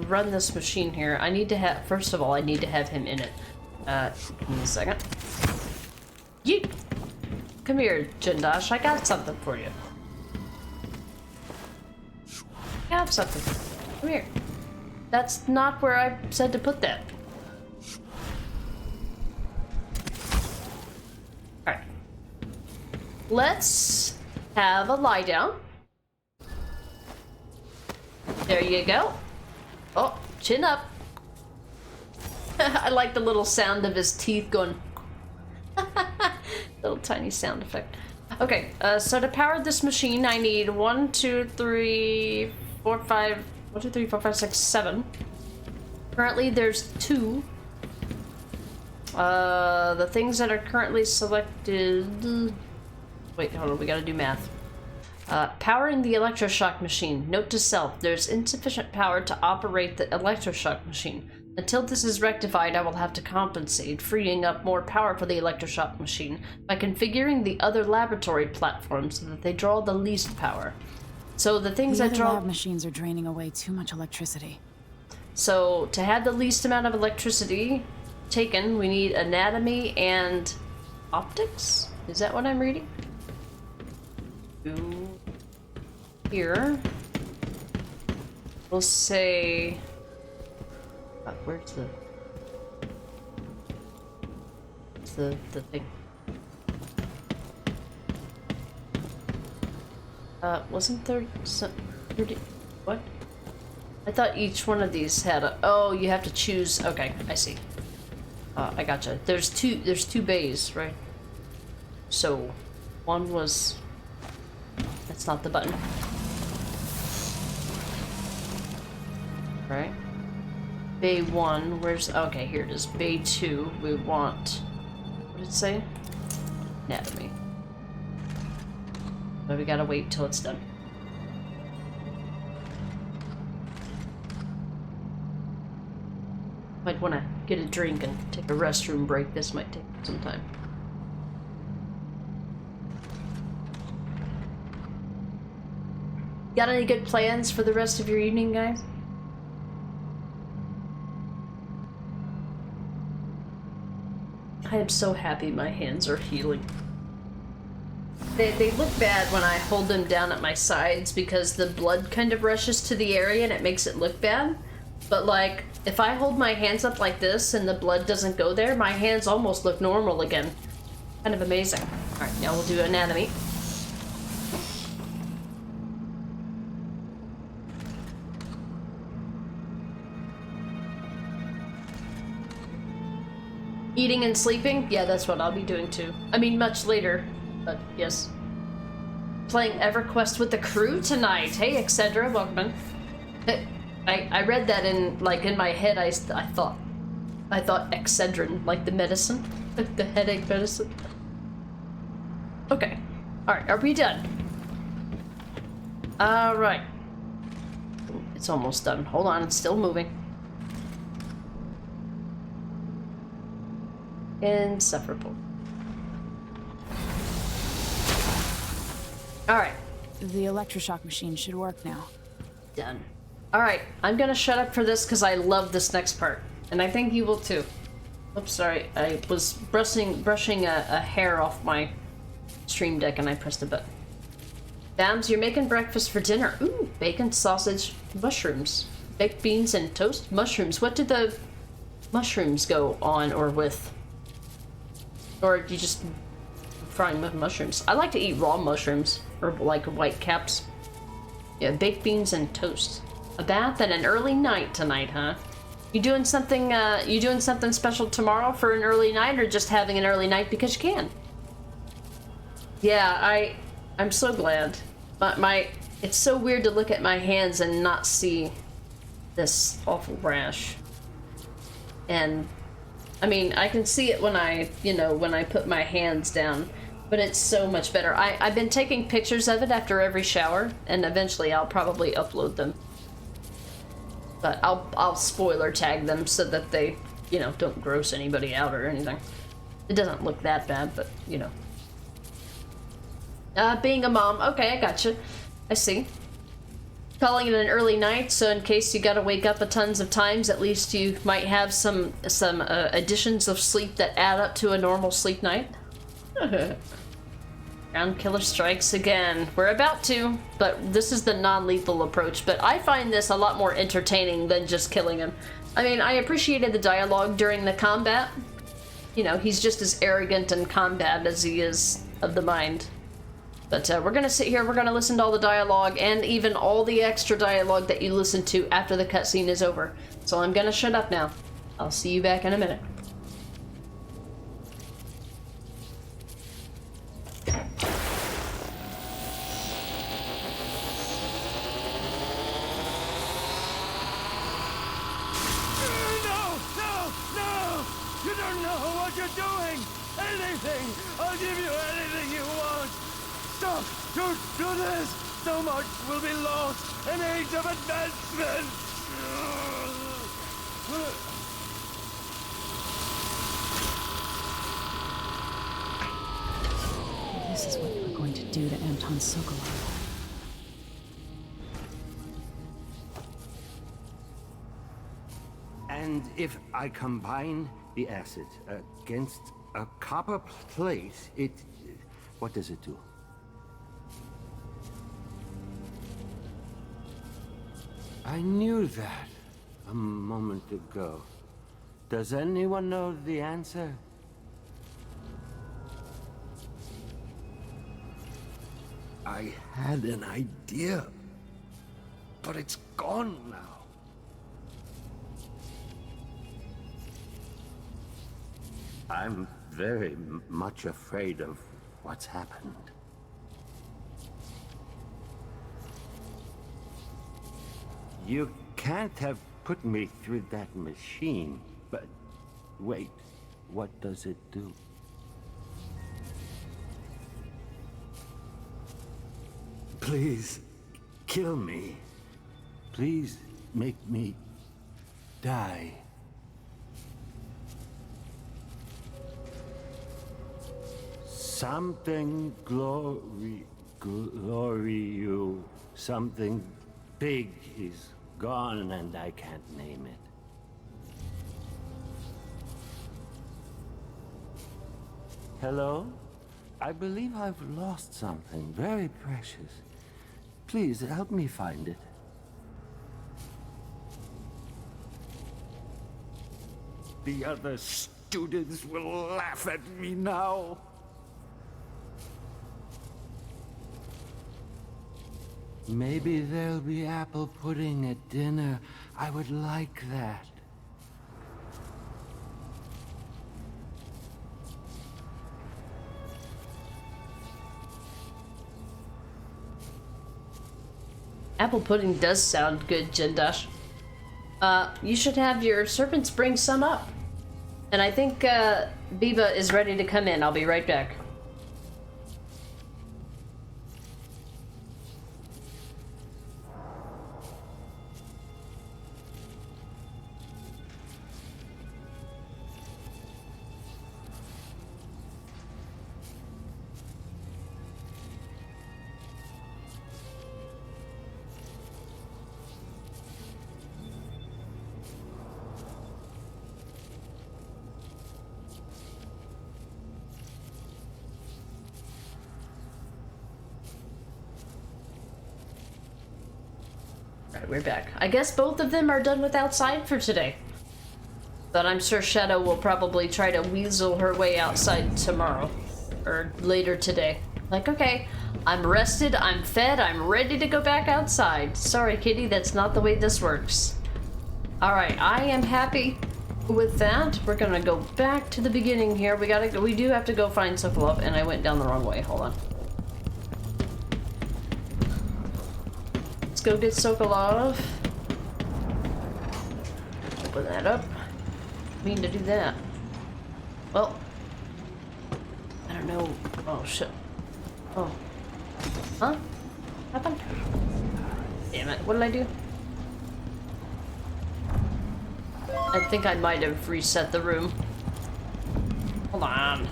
run this machine here, I need to have, first of all, I need to have him in it. Give me a second. Yeet! Come here, Jindosh, I got something for you. I have something. Come here. That's not where I said to put that. Alright. Let's have a lie down. There you go. Oh, chin up. I like the little sound of his teeth going. Little tiny sound effect. Okay, so to power this machine, I need 1, 2, 3, 4, 5, 1, 2, 3, 4, 5, 6, 7. Currently, there's 2. The things that are currently selected. Wait, hold on, we gotta do math. Powering the electroshock machine. Note to self, there's insufficient power to operate the electroshock machine. Until this is rectified, I will have to compensate, freeing up more power for the electroshock machine by configuring the other laboratory platforms so that they draw the least power. So the things that draw... lab machines are draining away too much electricity. So to have the least amount of electricity taken, we need anatomy and optics? Is that what I'm reading? Here. We'll say... where's the thing? Wasn't there some... What? I thought each one of these had a... Oh, you have to choose... Okay, I see. I gotcha. There's two bays, right? So, one was... That's not the button. Right? Bay 1, where's... Okay, here it is. Bay 2, we want... What did it say? Anatomy. But we gotta wait till it's done. Might wanna get a drink and take a restroom break. This might take some time. Got any good plans for the rest of your evening, guys? I am so happy my hands are healing. They look bad when I hold them down at my sides because the blood kind of rushes to the area and it makes it look bad. But like, if I hold my hands up like this and the blood doesn't go there, my hands almost look normal again. Kind of amazing. Alright, now we'll do anatomy. Eating and sleeping? Yeah, that's what I'll be doing too. I mean, much later, but yes. Playing EverQuest with the crew tonight. Hey, Excedra, welcome in. I read that in, like, in my head, I thought Excedrin, like the medicine, like the headache medicine. Okay. Alright, are we done? Alright. It's almost done. Hold on, it's still moving. Insufferable. Alright. The electroshock machine should work now. Done. Alright, I'm gonna shut up for this because I love this next part. And I think you will too. Oops, sorry. I was brushing a hair off my stream deck and I pressed a button. Bams, you're making breakfast for dinner. Ooh, bacon, sausage, mushrooms. Baked beans and toast? Mushrooms. What did the mushrooms go on or with? Or do you just frying with mushrooms? I like to eat raw mushrooms, or like white caps. Yeah, baked beans and toast. A bath and an early night tonight, huh? You doing something special tomorrow for an early night, or just having an early night because you can? Yeah, I'm so glad. But it's so weird to look at my hands and not see this awful rash. And I mean, I can see it when I, you know, when I put my hands down, but it's so much better. I've been taking pictures of it after every shower, and eventually I'll probably upload them. But I'll spoiler tag them so that they, you know, don't gross anybody out or anything. It doesn't look that bad, but, you know. Being a mom. Okay, I gotcha. I see. Calling it an early night, so in case you gotta wake up a tons of times, at least you might have some additions of sleep that add up to a normal sleep night. Ground killer strikes again. We're about to, but this is the non-lethal approach, but I find this a lot more entertaining than just killing him. I mean, I appreciated the dialogue during the combat. You know, he's just as arrogant in combat as he is of the mind. But we're gonna sit here, we're gonna listen to all the dialogue, and even all the extra dialogue that you listen to after the cutscene is over. So I'm gonna shut up now. I'll see you back in a minute. You don't know what you're doing! Anything! I'll give you anything you want! Stop! Don't do this! So much will be lost! An age of advancement! This is what they were going to do to Anton Sokolov. And if I combine the acid against a copper plate, what does it do? I knew that a moment ago. Does anyone know the answer? I had an idea, but it's gone now. I'm very much afraid of what's happened. You can't have put me through that machine, but wait, what does it do? Please, kill me. Please make me die. Something glorious, something big is gone and I can't name it. Hello? I believe I've lost something very precious. Please help me find it. The other students will laugh at me now. Maybe there'll be apple pudding at dinner. I would like that. Apple pudding does sound good, Jindash. You should have your servants bring some up. And I think Biba is ready to come in. I'll be right back. Alright, we're back. I guess both of them are done with outside for today. But I'm sure Shadow will probably try to weasel her way outside tomorrow. Or later today. Like, okay, I'm rested, I'm fed, I'm ready to go back outside. Sorry, kitty, that's not the way this works. Alright, I am happy with that. We're gonna go back to the beginning here. We do have to go find Sokolov, and I went down the wrong way. Hold on. Let's go get Sokolov. Open that up. Mean to do that. Well, I don't know. Oh shit. Oh. Huh? Happened? Damn it. What did I do? I think I might have reset the room. Hold on.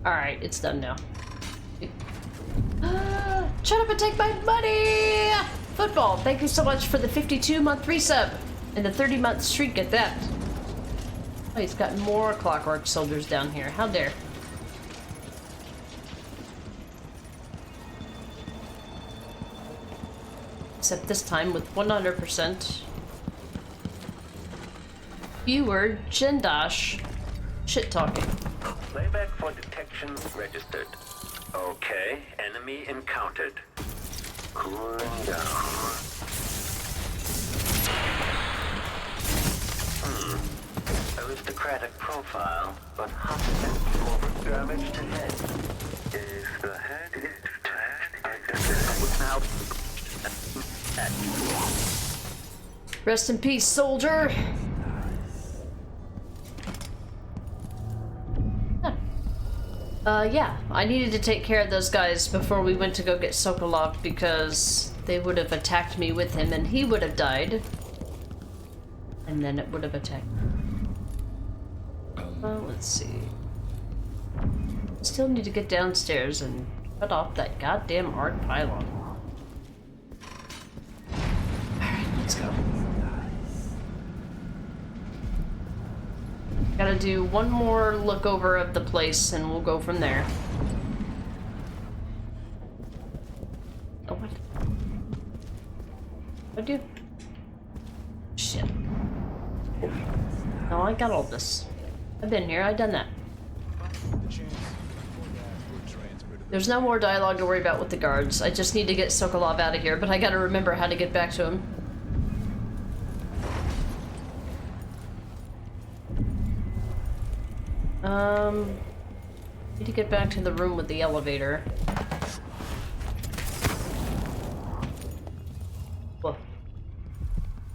Alright, it's done now. Shut up and take my money! Football, thank you so much for the 52-month resub and the 30-month streak at that. Oh, he's got more Clockwork Soldiers down here. How dare. Except this time with 100% fewer Jindosh shit-talking. Playback for detection registered. Okay, enemy encountered. Cooling down. Aristocratic profile, but hot potential for damage to head. If the head is attacked, I guess now. Rest in peace, soldier. Yeah, I needed to take care of those guys before we went to go get Sokolov because they would have attacked me with him and he would have died. And then it would have attacked me. Let's see. Still need to get downstairs and cut off that goddamn arc pylon. Alright, let's go. Gotta do one more look over of the place and we'll go from there. Oh, what? What'd I do? Shit. No, I got all this. I've been here, I've done that. There's no more dialogue to worry about with the guards. I just need to get Sokolov out of here, but I gotta remember how to get back to him. Need to get back to the room with the elevator. Well,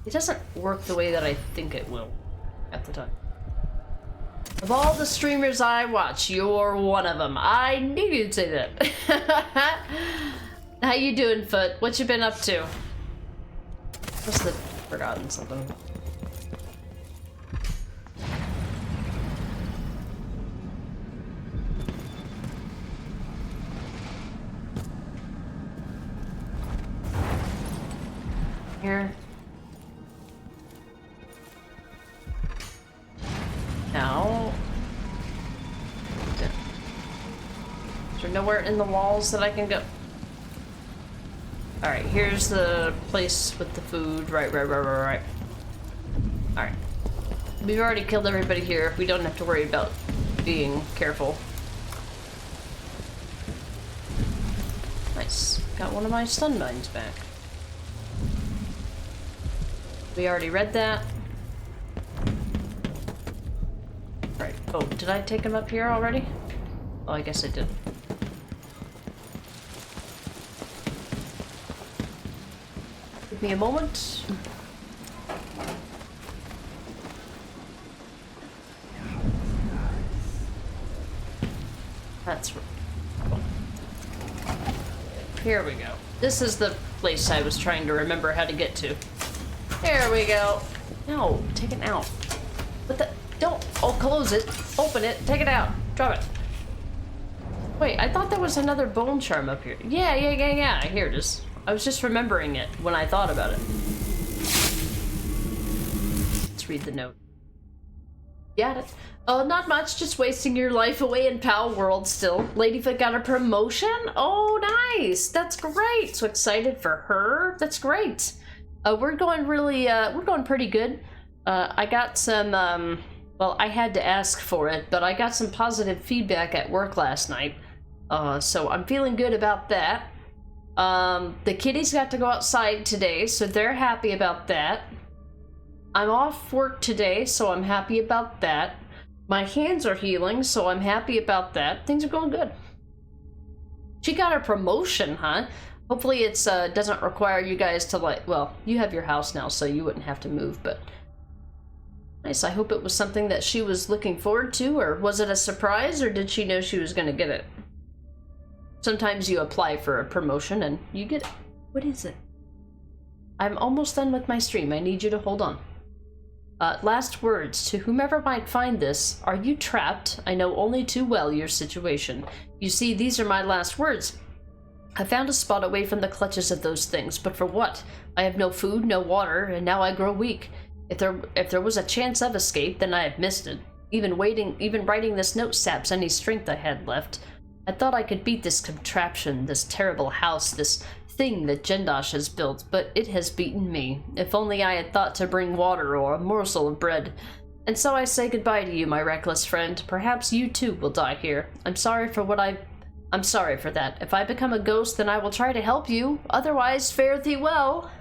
it doesn't work the way that I think it will at the time. Of all the streamers I watch, you're one of them. I knew you'd say that. How you doing, Foot? What you been up to? Must have forgotten something. Here. Now. Is there nowhere in the walls that I can go? Alright, here's the place with the food. Right. Alright. We've already killed everybody here. We don't have to worry about being careful. Nice. Got one of my stun mines back. We already read that. Right. Oh, did I take him up here already? Oh, I guess I did. Give me a moment. That's right. Here we go. This is the place I was trying to remember how to get to. There we go. No, take it out. What the? Don't. Oh, close it. Open it. Take it out. Drop it. Wait, I thought there was another bone charm up here. Yeah. Here it is. I was just remembering it when I thought about it. Let's read the note. Got it. Oh, not much. Just wasting your life away in Pal World still. Ladyfoot got a promotion? Oh, nice. That's great. So excited for her. That's great. We're going pretty good. I got some, well, I had to ask for it, but I got some positive feedback at work last night. So I'm feeling good about that. The kitties got to go outside today, so they're happy about that. I'm off work today, so I'm happy about that. My hands are healing, so I'm happy about that. Things are going good. She got a promotion, huh? Hopefully it's doesn't require you guys to, like, well, you have your house now, so you wouldn't have to move, but Nice, I hope it was something that she was looking forward to, or was it a surprise, or did she know she was gonna get it? Sometimes you apply for a promotion and you get it. What is it? I'm almost done with my stream. I need you to hold on. Last words to whomever might find this. Are you trapped? I know only too well your situation. You see, these are my last words. I found a spot away from the clutches of those things, but for what? I have no food, no water, and now I grow weak. If there was a chance of escape, then I have missed it. Even writing this note saps any strength I had left. I thought I could beat this contraption, this terrible house, this thing that Jindosh has built, but it has beaten me. If only I had thought to bring water or a morsel of bread. And so I say goodbye to you, my reckless friend. Perhaps you too will die here. I'm sorry for that. If I become a ghost, then I will try to help you. Otherwise, fare thee well.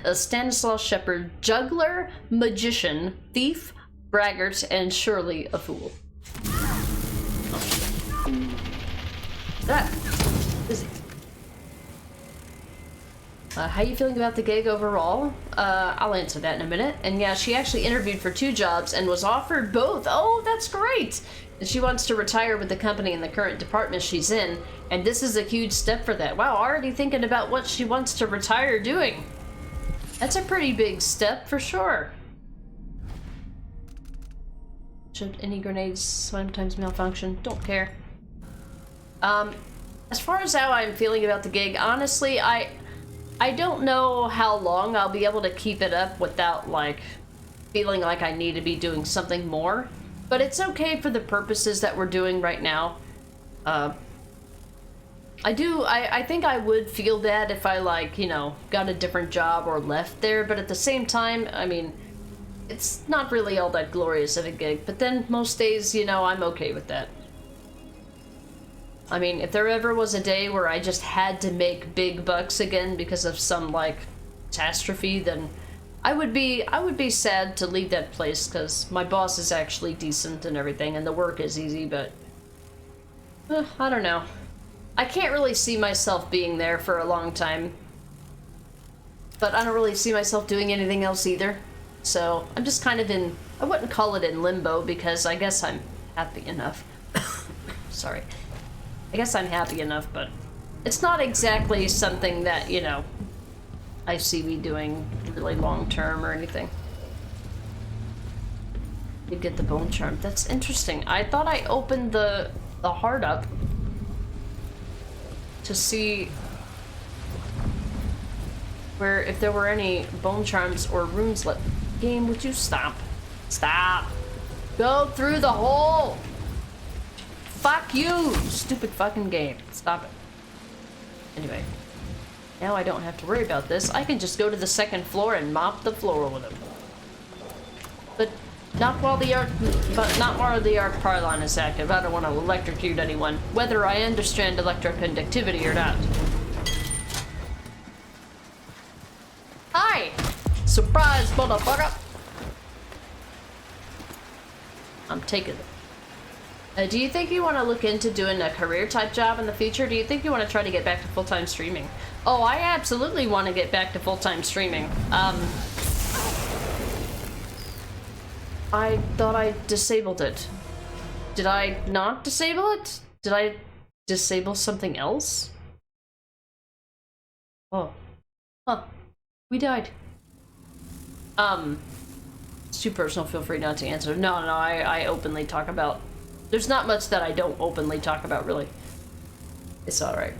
A Stanislaus Shepherd, juggler, magician, thief, braggart, and surely a fool. That is it. How you feeling about the gig overall? I'll answer that in a minute. And yeah, she actually interviewed for 2 jobs and was offered both. Oh, that's great! And she wants to retire with the company in the current department she's in, and this is a huge step for that. Wow, already thinking about what she wants to retire doing. That's a pretty big step for sure. Should any grenades sometimes malfunction? Don't care. As far as how I'm feeling about the gig, honestly, I don't know how long I'll be able to keep it up without, like, feeling like I need to be doing something more. But it's okay for the purposes that we're doing right now. I think I would feel bad if I, like, you know, got a different job or left there, but at the same time, I mean, it's not really all that glorious of a gig. But then most days, you know, I'm okay with that. I mean, if there ever was a day where I just had to make big bucks again because of some, like, catastrophe, then I would be sad to leave that place, because my boss is actually decent and everything, and the work is easy, but I don't know. I can't really see myself being there for a long time, but I don't really see myself doing anything else either. So I'm just kind of in, I wouldn't call it in limbo, because I guess I'm happy enough. Sorry. I guess I'm happy enough, but it's not exactly something that, you know, I see me doing really long term or anything. You get the bone charm. That's interesting. I thought I opened the heart up to see where, if there were any bone charms or runes left. Game, would you stop? Stop! Go through the hole! Fuck you, stupid fucking game. Stop it. Anyway. Now I don't have to worry about this. I can just go to the 2nd floor and mop the floor with them. But not while the arc pylon is active. I don't want to electrocute anyone, whether I understand electroconductivity or not. Hi! Surprise, motherfucker! I'm taking it. Do you think you want to look into doing a career type job in the future? Do you think you want to try to get back to full-time streaming? Oh, I absolutely want to get back to full-time streaming. I thought I disabled it. Did I not disable it? Did I disable something else? Oh. Huh. We died. It's too personal, feel free not to answer. No, I openly talk about... There's not much that I don't openly talk about, really. It's alright.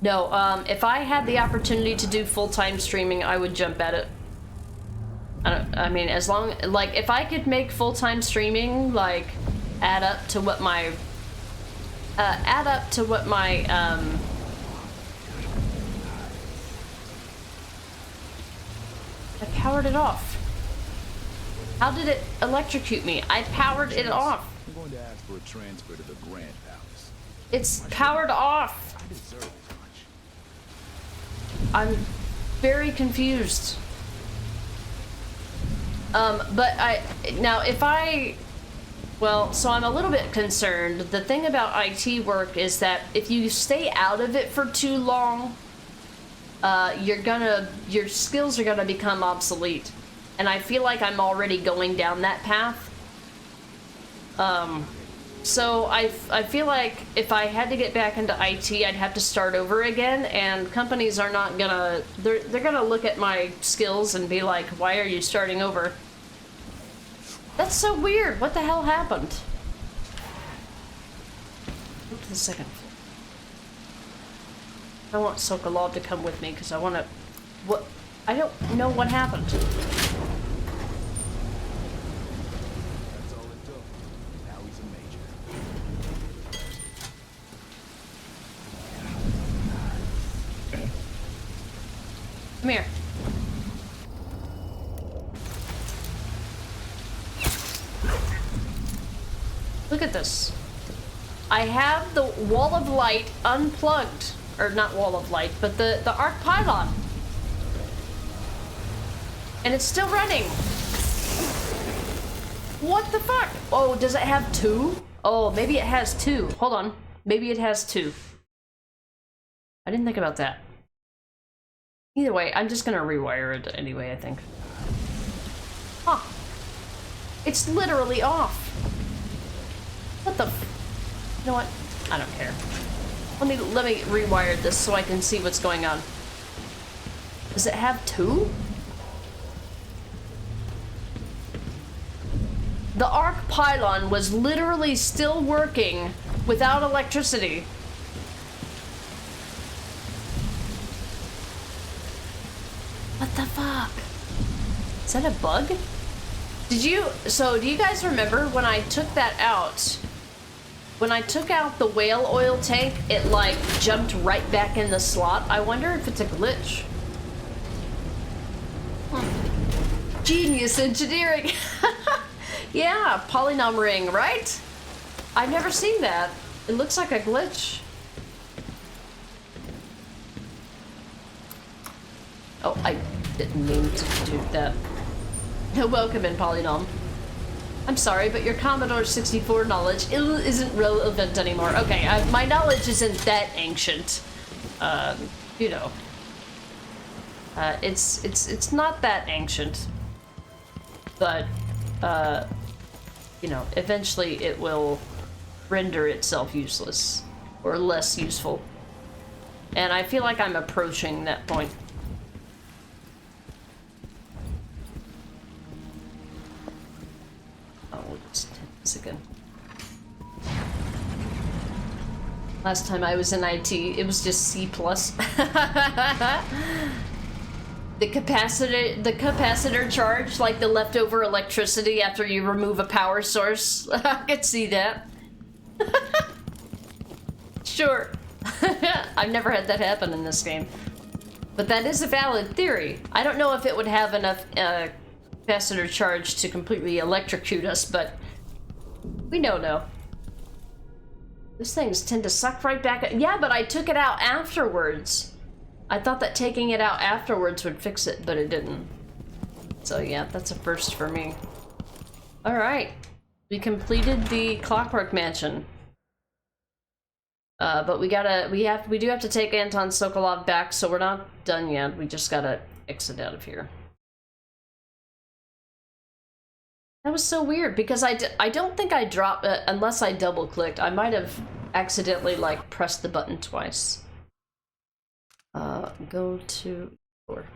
No, if I had the opportunity to do full-time streaming, I would jump at it. I mean, as long... Like, if I could make full-time streaming, like, add up to what my... I powered it off. How did it electrocute me? I powered it off. I'm going to ask for a transfer to the Grand Palace. It's powered off. I deserve as much. I'm very confused. But well, so I'm a little bit concerned. The thing about IT work is that if you stay out of it for too long, your skills are gonna become obsolete. And I feel like I'm already going down that path. So I feel like if I had to get back into IT, I'd have to start over again, and companies are not gonna, they're gonna look at my skills and be like, why are you starting over? That's so weird. What the hell happened? Move to the second floor. I want Sokolov to come with me because I want to, what, I don't know what happened. That's all it took. Now he's a major. Come here. Look at this. I have the wall of light unplugged. Or not wall of light, but the arc pylon. And it's still running. What the fuck? Oh, does it have two? Oh, maybe it has two. Hold on. Maybe it has two. I didn't think about that. Either way, I'm just gonna rewire it anyway, I think. Huh. It's literally off. What the f— you know what? I don't care. Let me rewire this so I can see what's going on. Does it have two? The arc pylon was literally still working without electricity. What the fuck? Is that a bug? Do you guys remember when I took that out? When I took out the whale oil tank, it like jumped right back in the slot. I wonder if it's a glitch. Genius engineering. Yeah, polynom ring, right? I've never seen that. It looks like a glitch. Oh, I didn't mean to do that. Welcome in, Polynom. I'm sorry, but your Commodore 64 knowledge isn't relevant anymore. Okay, my knowledge isn't that ancient. You know. It's not that ancient. But, you know, eventually it will render itself useless. Or less useful. And I feel like I'm approaching that point. Again. Last time I was in IT, it was just C+. The capacitor charge, like the leftover electricity after you remove a power source. I could see that. Sure. I've never had that happen in this game. But that is a valid theory. I don't know if it would have enough capacitor charge to completely electrocute us, but we don't know. These things tend to suck right back. Yeah, but I took it out afterwards. I thought that taking it out afterwards would fix it, but it didn't. So yeah, that's a first for me. All right, we completed the Clockwork Mansion. But we do have to take Anton Sokolov back, so we're not done yet. We just gotta exit out of here. That was so weird because I don't think I dropped unless I double clicked. I might have accidentally like pressed the button twice. Go to door.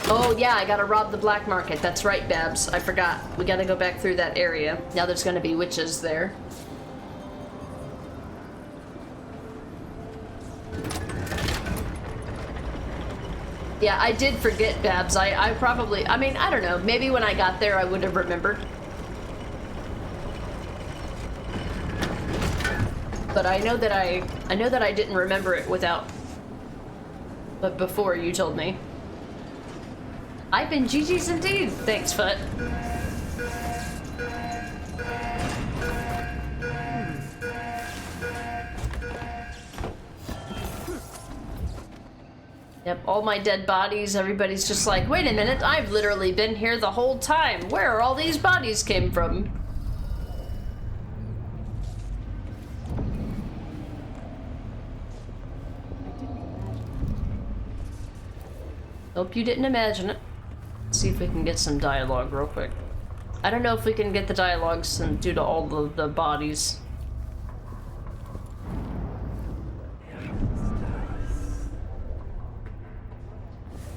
Oh yeah, I gotta rob the black market. That's right, Babs. I forgot. We gotta go back through that area. Now there's gonna be witches there. Yeah, I did forget, Babs. I probably, I mean, I don't know. Maybe when I got there, I would have remembered. But I know that I didn't remember it but before you told me. I've been GG's indeed. Thanks, Foot. Yep, all my dead bodies, everybody's just like, wait a minute, I've literally been here the whole time. Where are all these bodies came from? Hope you didn't imagine it. Let's see if we can get some dialogue real quick. I don't know if we can get the dialogues due to all the bodies.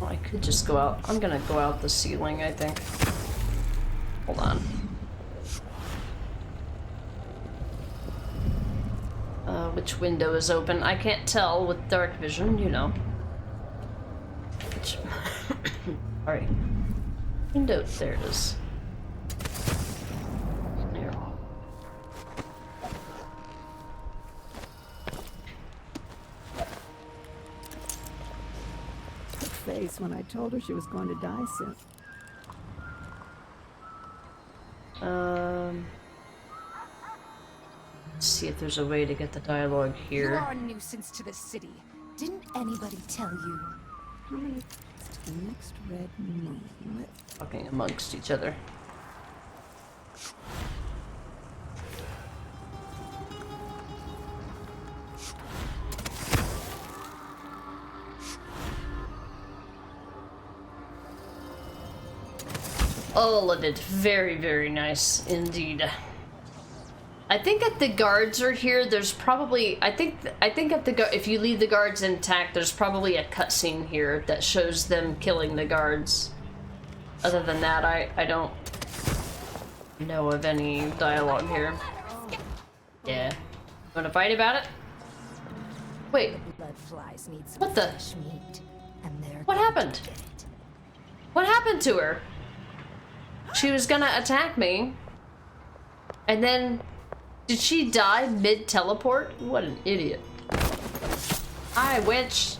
Well, I could just go out. I'm gonna go out the ceiling, I think. Hold on. Which window is open? I can't tell with dark vision, you know. Which... Alright. Window, there it is. There. Her face when I told her she was going to die soon. Let's see if there's a way to get the dialogue here. You are a nuisance to the city. Didn't anybody tell you? How many to the next red moon? Talking amongst each other. All of it very, very nice indeed. I think if the guards are here, there's probably I think if you leave the guards intact, there's probably a cutscene here that shows them killing the guards. Other than that, I don't know of any dialogue here. Yeah. Wanna fight about it? Wait. Blood flies need some What the? fresh meat, and they're What going happened? to get it. What happened to her? She was gonna attack me. And then... Did she die mid-teleport? What an idiot. Hi, witch.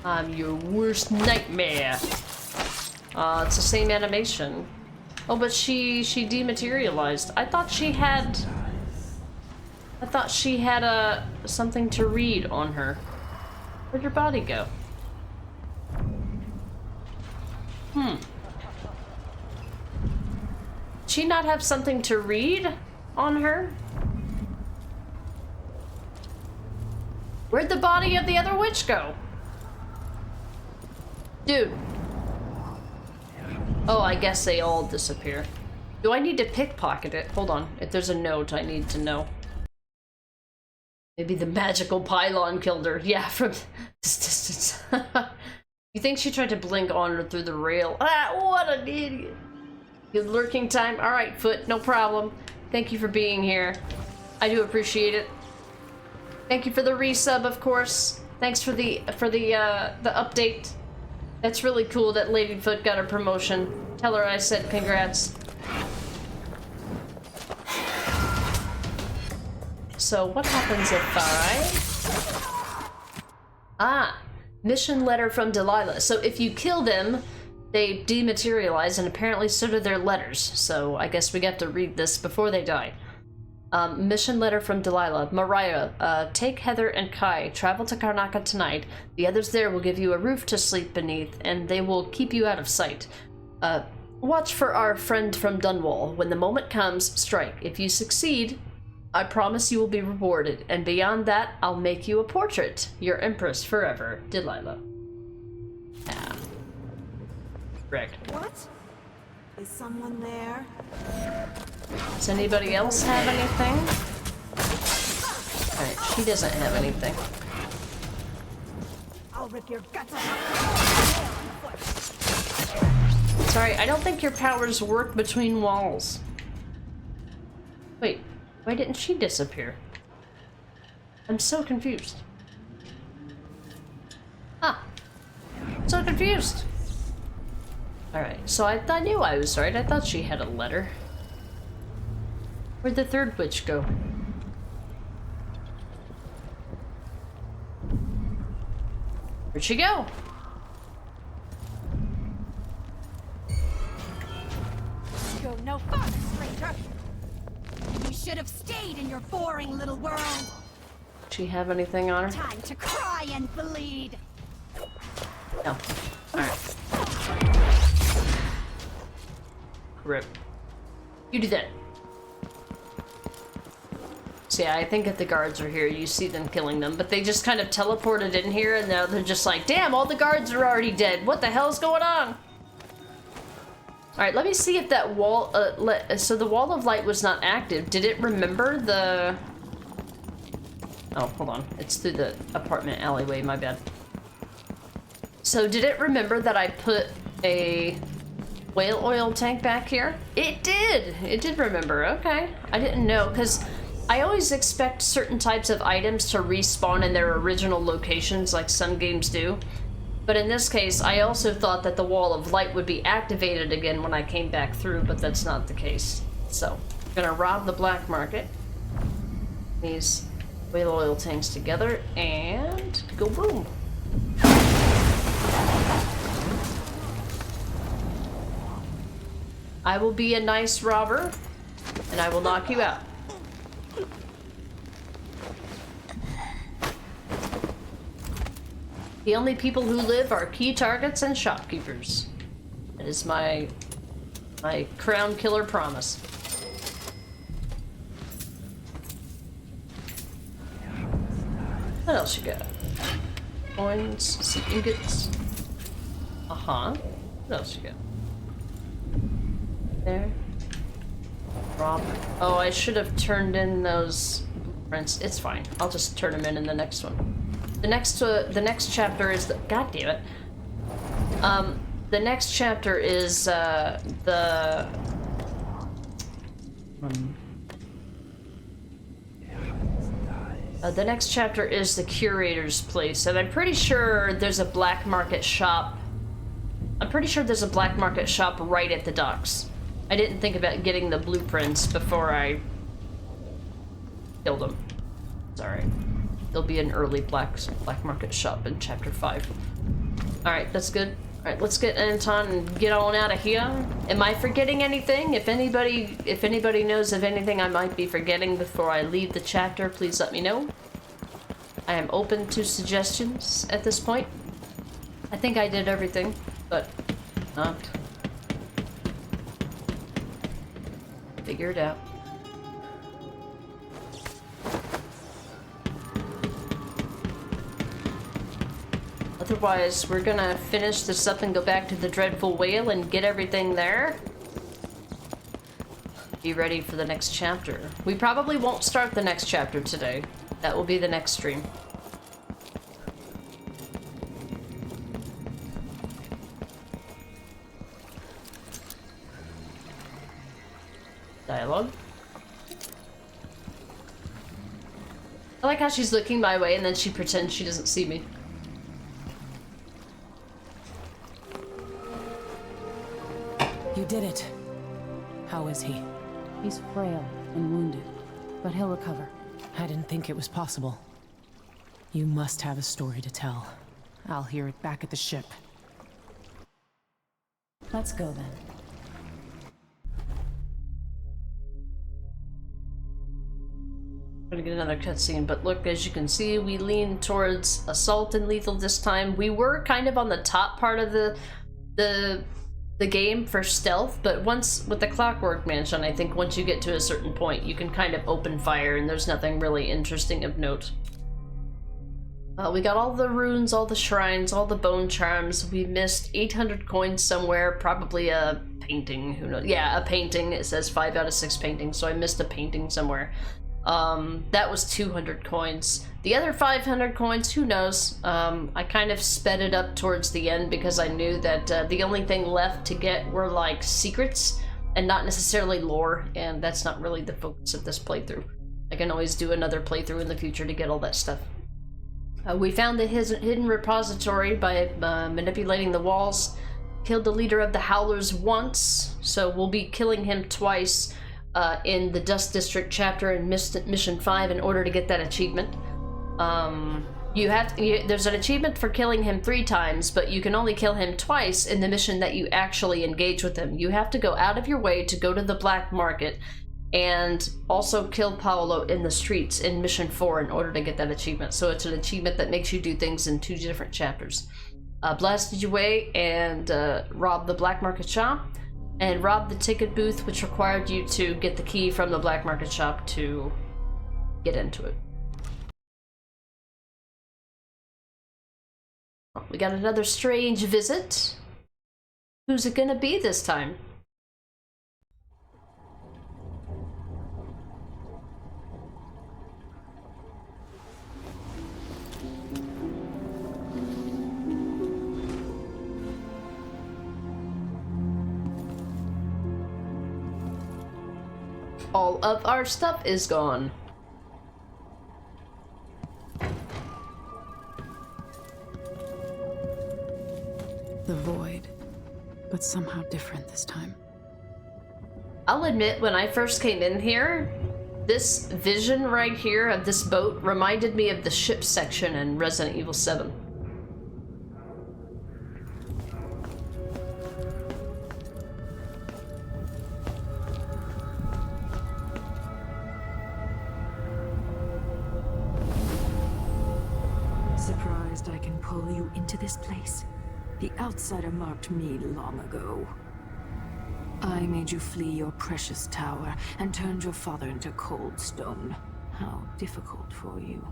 I'm your worst nightmare. It's the same animation. Oh, but she dematerialized. I thought she had something to read on her. Where'd your body go? Did she not have something to read on her? Where'd the body of the other witch go? Dude. Oh, I guess they all disappear. Do I need to pickpocket it? Hold on. If there's a note, I need to know. Maybe the magical pylon killed her. Yeah, from this distance. You think she tried to blink on her through the rail? Ah, what an idiot. Good lurking time. All right, Foot, no problem. Thank you for being here. I do appreciate it. Thank you for the resub, of course. Thanks for the update. That's really cool that Ladyfoot got a promotion. Tell her I said congrats. So what happens if mission letter from Delilah. So if you kill them, they dematerialize, and apparently so do their letters. So I guess we got to read this before they die. Mission letter from Delilah. Mariah, take Heather and Kai. Travel to Karnaca tonight. The others there will give you a roof to sleep beneath, and they will keep you out of sight. Watch for our friend from Dunwall. When the moment comes, strike. If you succeed, I promise you will be rewarded, and beyond that, I'll make you a portrait. Your Empress forever, Delilah. Yeah. Correct. What? Is someone there? Does anybody else have anything? Alright, she doesn't have anything. I'll rip your guts out. Sorry, I don't think your powers work between walls. Wait, why didn't she disappear? I'm so confused. Huh. So confused. Alright, so I knew I was right. I thought she had a letter. Where'd the third witch go? Where'd she go? Go no farther, stranger. You should have stayed in your boring little world. Did she have anything on her? Time to cry and bleed. No. Alright. Rip. You do that. So yeah, I think if the guards are here, you see them killing them, but they just kind of teleported in here, and now they're just like, damn, all the guards are already dead. What the hell's going on? All right, let me see if that wall, so the wall of light was not active. Did it remember the... Oh, hold on. It's through the apartment alleyway, my bad. So did it remember that I put a whale oil tank back here? It did! It did remember, okay. I didn't know, because I always expect certain types of items to respawn in their original locations like some games do. But in this case, I also thought that the wall of light would be activated again when I came back through, but that's not the case. So, I'm gonna rob the black market. These whale oil tanks together, and go boom. I will be a nice robber, and I will knock you out. The only people who live are key targets and shopkeepers. That is my crown killer promise. What else you got? Coins, some ingots. Uh-huh. What else you got? There. Rob. Oh, I should have turned in those blueprints. It's fine. I'll just turn them in the next one. The next chapter is the... God damn it. The next chapter is, the next chapter is the curator's place, and I'm pretty sure there's a black market shop. I'm pretty sure there's a black market shop right at the docks. I didn't think about getting the blueprints before I killed them. It's alright. There'll be an early black market shop in chapter 5. Alright, that's good. Alright, let's get Anton and get on out of here. Am I forgetting anything? If anybody knows of anything I might be forgetting before I leave the chapter, please let me know. I am open to suggestions at this point. I think I did everything, but not. Figure it out. Otherwise, we're gonna finish this up and go back to the Dreadful Whale and get everything there. Be ready for the next chapter. We probably won't start the next chapter today. That will be the next stream. Dialogue. I like how she's looking my way and then she pretends she doesn't see me. You did it. How is he? He's frail and wounded, but he'll recover. I didn't think it was possible. You must have a story to tell. I'll hear it back at the ship. Let's go then. Gonna get another cutscene, but look, as you can see, we lean towards assault and lethal this time. We were kind of on the top part of the game for stealth, but once with the Clockwork Mansion, I think once you get to a certain point, you can kind of open fire, and there's nothing really interesting of note. We got all the runes, all the shrines, all the bone charms. We missed 800 coins somewhere, probably a painting, who knows? Yeah, a painting. It says 5 out of 6 paintings, so I missed a painting somewhere. That was 200 coins. The other 500 coins, who knows? I kind of sped it up towards the end because I knew that the only thing left to get were like secrets and not necessarily lore, and that's not really the focus of this playthrough. I can always do another playthrough in the future to get all that stuff. We found the hidden repository by manipulating the walls. Killed the leader of the Howlers once, so we'll be killing him twice in the Dust District chapter in Mission 5 in order to get that achievement. There's an achievement for killing him 3 times, but you can only kill him twice in the mission that you actually engage with him. You have to go out of your way to go to the black market and also kill Paolo in the streets in Mission 4 in order to get that achievement. So it's an achievement that makes you do things in 2 different chapters. Blasted your way and robbed the black market shop, and robbed the ticket booth, which required you to get the key from the black market shop to get into it. Oh, we got another strange visit. Who's it gonna be this time? All of our stuff is gone. The void, but somehow different this time. I'll admit, when I first came in here, this vision right here of this boat reminded me of the ship section in Resident Evil 7. Surprised I can pull you into this place? The outsider marked me long ago. I made you flee your precious tower and turned your father into cold stone. How difficult for you.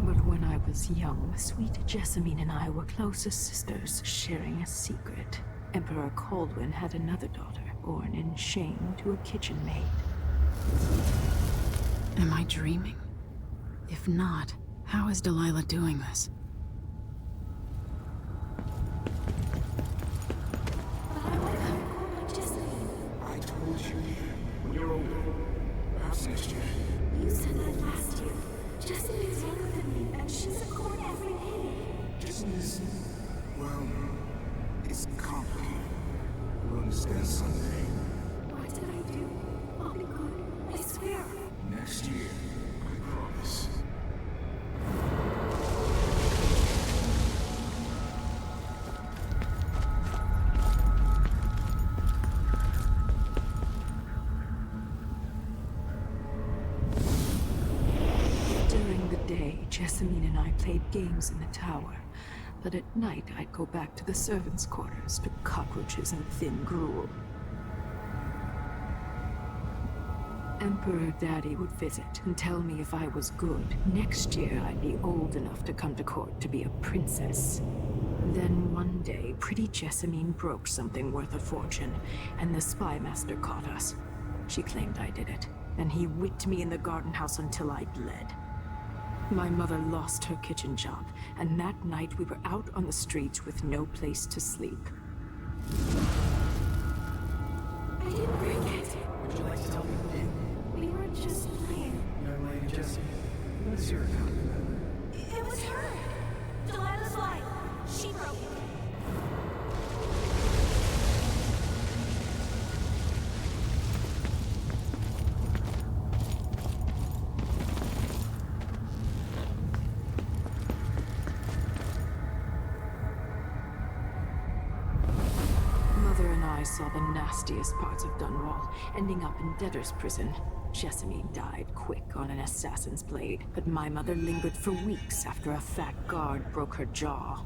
But when I was young, sweet Jessamine and I were close as sisters, sharing a secret. Emperor Kaldwin had another daughter, born in shame to a kitchen maid. Am I dreaming? If not, how is Delilah doing this? I told you. When you're older. Perhaps next year. You said that last year. Jessica's younger than me, and she's a court every day. Isn't this... well... it's complicated. We'll understand someday. What did I do? I'll be good. I swear. Next year. I promise. During the day, Jessamine and I played games in the tower. But at night, I'd go back to the servants' quarters to cockroaches and thin gruel. Emperor Daddy would visit and tell me if I was good. Next year, I'd be old enough to come to court to be a princess. Then one day, pretty Jessamine broke something worth a fortune, and the spy master caught us. She claimed I did it, and he whipped me in the garden house until I bled. My mother lost her kitchen job, and that night we were out on the streets with no place to sleep. I didn't break it. Would you like to tell me who did? We were just playing. Young lady Jessie. What is your account? It was her. Delilah's life. She broke it. Mother and I saw the nastiest parts of Dunwall, ending up in debtor's prison. Jessamine died quick on an assassin's blade, but my mother lingered for weeks after a fat guard broke her jaw.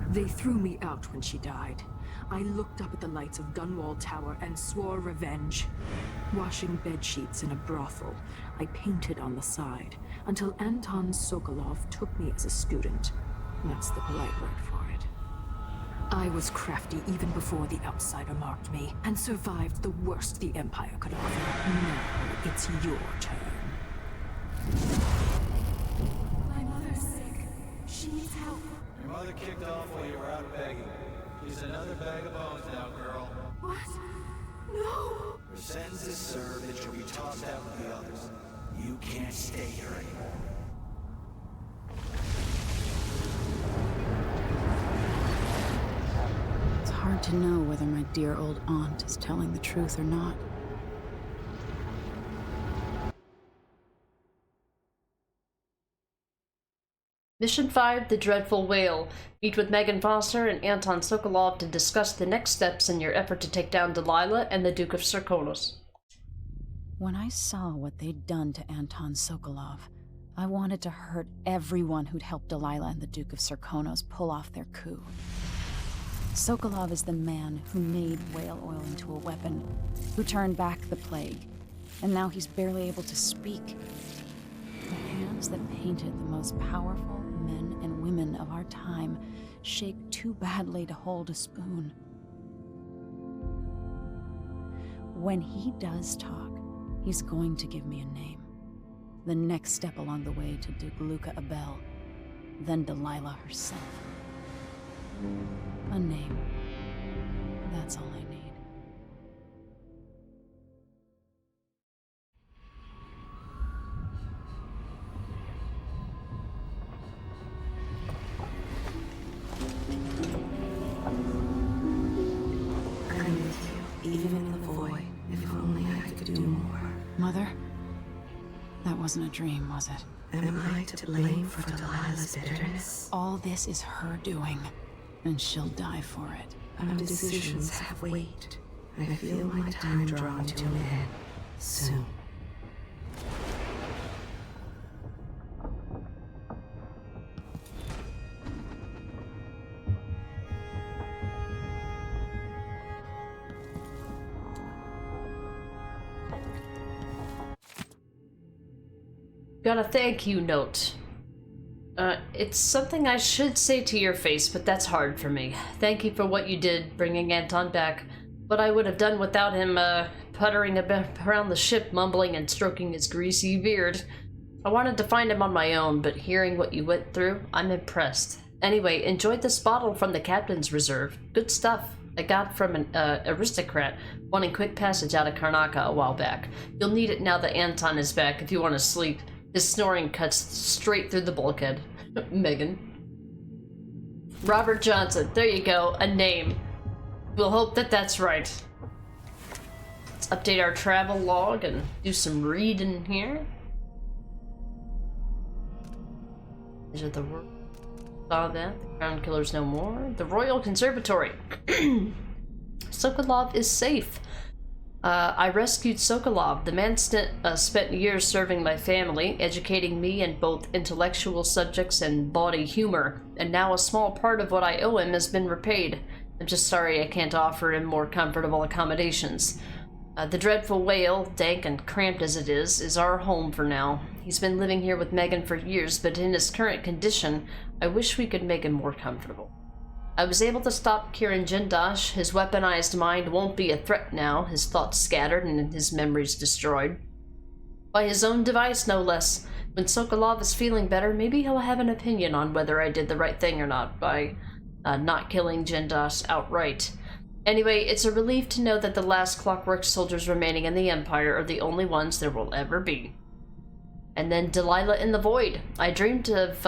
They threw me out when she died. I looked up at the lights of Dunwall Tower and swore revenge. Washing bedsheets in a brothel, I painted on the side, until Anton Sokolov took me as a student. That's the polite word for it. I was crafty even before the outsider marked me, and survived the worst the Empire could offer. Now it's your turn. My mother's sick. She needs help. Your mother kicked off while you were out begging. She's another bag of bones now, girl. What? No! Her sentence is served and she'll be tossed out with the others. You can't stay here anymore. It's hard to know whether my dear old aunt is telling the truth or not. Mission 5, The Dreadful Whale. Meet with Megan Foster and Anton Sokolov to discuss the next steps in your effort to take down Delilah and the Duke of Serkonos. When I saw what they'd done to Anton Sokolov, I wanted to hurt everyone who'd helped Delilah and the Duke of Serkonos pull off their coup. Sokolov is the man who made whale oil into a weapon, who turned back the plague. and now he's barely able to speak. The hands that painted the most powerful men and women of our time shake too badly to hold a spoon. When he does talk, he's going to give me a name. The next step along the way to Duke Luca Abel, then Delilah herself. A name. That's all I need. I'm with you, even in the void. If only I could do more. Mother? That wasn't a dream, was it? Am I to blame for Delilah's bitterness? All this is her doing, and she'll die for it. Our decisions have weight. I feel my time drawing to an end soon. Got a thank you note. It's something I should say to your face, but that's hard for me. Thank you for what you did, bringing Anton back. What I would have done without him, puttering around the ship, mumbling and stroking his greasy beard. I wanted to find him on my own, but hearing what you went through, I'm impressed. Anyway, enjoyed this bottle from the captain's reserve. Good stuff. I got from an aristocrat wanting quick passage out of Karnaca a while back. You'll need it now that Anton is back if you want to sleep. His snoring cuts straight through the bulkhead. Megan. Robert Johnson. There you go. A name. We'll hope that that's right. Let's update our travel log and do some reading here. These are the words. Saw that. The Crown Killer's no more. The Royal Conservatory. Sokolov is safe. I rescued Sokolov. The man spent years serving my family, educating me in both intellectual subjects and bawdy humor, and now a small part of what I owe him has been repaid. I'm just sorry I can't offer him more comfortable accommodations. The dreadful whale, dank and cramped as it is our home for now. He's been living here with Megan for years, but in his current condition, I wish we could make him more comfortable. I was able to stop Kiran Jindosh. His weaponized mind won't be a threat now, his thoughts scattered and his memories destroyed. By his own device, no less. When Sokolov is feeling better, maybe he'll have an opinion on whether I did the right thing or not by not killing Jindosh outright. Anyway, it's a relief to know that the last Clockwork soldiers remaining in the Empire are the only ones there will ever be. And then Delilah in the Void. I dreamed of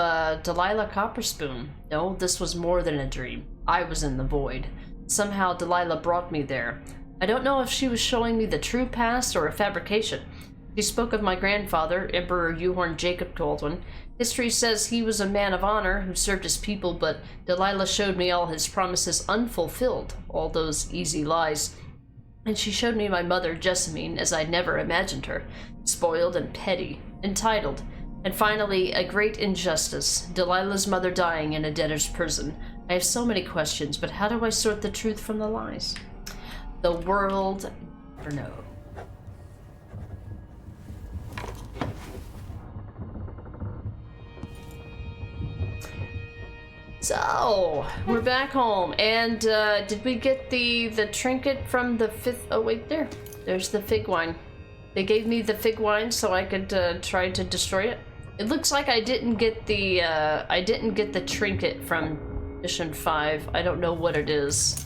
Delilah Copperspoon. No, this was more than a dream. I was in the Void. Somehow Delilah brought me there. I don't know if she was showing me the true past or a fabrication. She spoke of my grandfather, Emperor Euhorn Jacob Baldwin. History says he was a man of honor who served his people, but Delilah showed me all his promises unfulfilled, all those easy lies. And she showed me my mother, Jessamine, as I'd never imagined her, spoiled and petty, entitled, and finally, a great injustice, Delilah's mother dying in a debtor's prison. I have so many questions, but how do I sort the truth from the lies? The world never knows. So, we're back home, and did we get the trinket from the fifth? Oh wait, there's the fig wine. They gave me the fig wine so I could try to destroy it. It looks like I didn't get the trinket from Mission 5. I don't know what it is,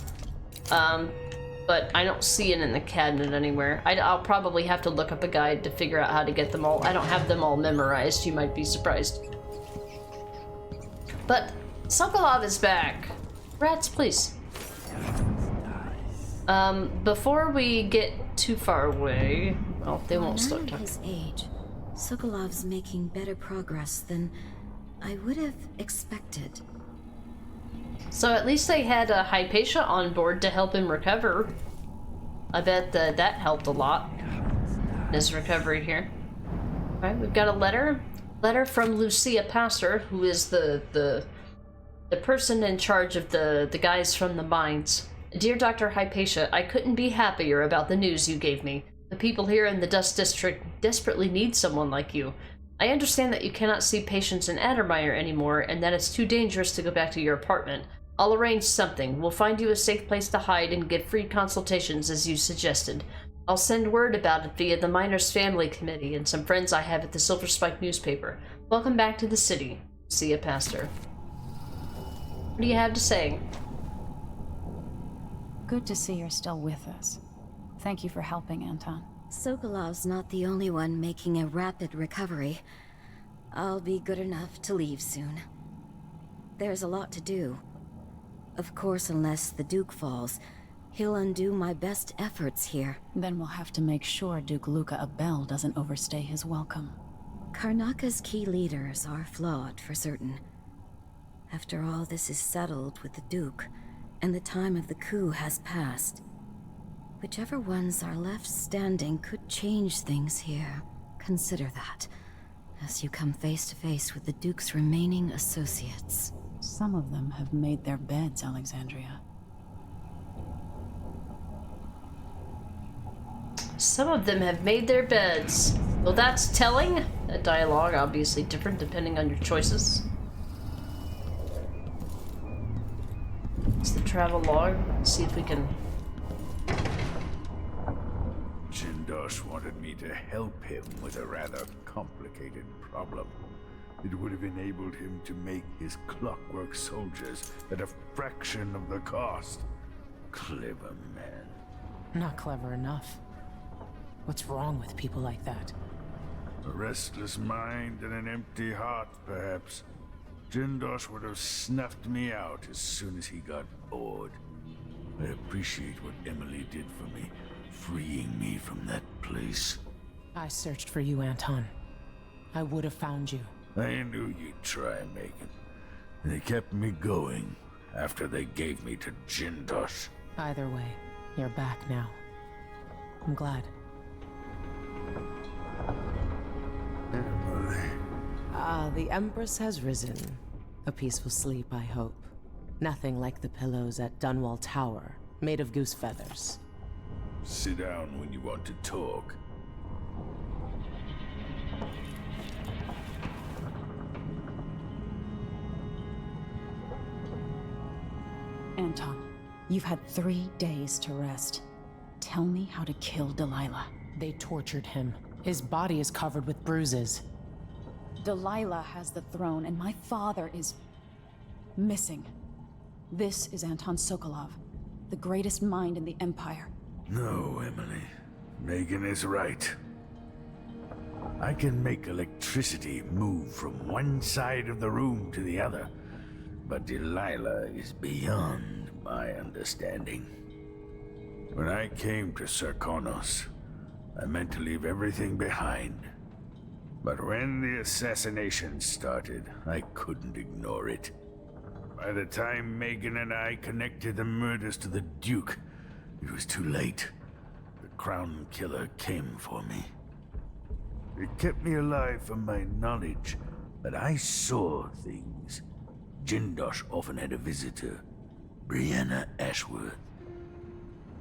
but I don't see it in the cabinet anywhere. I'll probably have to look up a guide to figure out how to get them all. I don't have them all memorized. You might be surprised, but Sokolov is back. Rats, please. Before we get too far away, well, they won't start talking. At his age, Sokolov's making better progress than I would have expected. So at least they had a Hypatia on board to help him recover. I bet that helped a lot in his recovery here. All right, we've got a letter from Lucia Passer, who is the person in charge of the guys from the mines. Dear Dr. Hypatia, I couldn't be happier about the news you gave me. The people here in the Dust District desperately need someone like you. I understand that you cannot see patients in Addermeyer anymore, and that it's too dangerous to go back to your apartment. I'll arrange something. We'll find you a safe place to hide and get free consultations as you suggested. I'll send word about it via the Miners Family Committee and some friends I have at the Silver Spike newspaper. Welcome back to the city. See ya, Pastor. What do you have to say? Good to see you're still with us. Thank you for helping, Anton. Sokolov's not the only one making a rapid recovery. I'll be good enough to leave soon. There's a lot to do. Of course, unless the Duke falls, he'll undo my best efforts here. Then we'll have to make sure Duke Luca Abel doesn't overstay his welcome. Karnaka's key leaders are flawed, for certain. After all this is settled with the Duke, and the time of the coup has passed, whichever ones are left standing could change things here. Consider that, as you come face to face with the Duke's remaining associates. Some of them have made their beds, Alexandria. Some of them have made their beds. Well, that's telling. That dialogue obviously different depending on your choices. It's the travel log. Let's see if we can... Jindosh wanted me to help him with a rather complicated problem. It would have enabled him to make his clockwork soldiers at a fraction of the cost. Clever man. Not clever enough. What's wrong with people like that? A restless mind and an empty heart, perhaps. Jindosh would have snuffed me out as soon as he got bored. I appreciate what Emily did for me, freeing me from that place. I searched for you, Anton. I would have found you. I knew you'd try, Megan. They kept me going after they gave me to Jindosh. Either way, you're back now. I'm glad. Emily. The Empress has risen. A peaceful sleep, I hope. Nothing like the pillows at Dunwall Tower, made of goose feathers. Sit down when you want to talk. Anton, you've had 3 days to rest. Tell me how to kill Delilah. They tortured him. His body is covered with bruises. Delilah has the throne, and my father is... missing. This is Anton Sokolov, the greatest mind in the Empire. No, Emily. Megan is right. I can make electricity move from one side of the room to the other, but Delilah is beyond my understanding. When I came to Sarkonos, I meant to leave everything behind. But when the assassination started, I couldn't ignore it. By the time Megan and I connected the murders to the Duke, it was too late. The Crown Killer came for me. It kept me alive from my knowledge, but I saw things. Jindosh often had a visitor, Brianna Ashworth.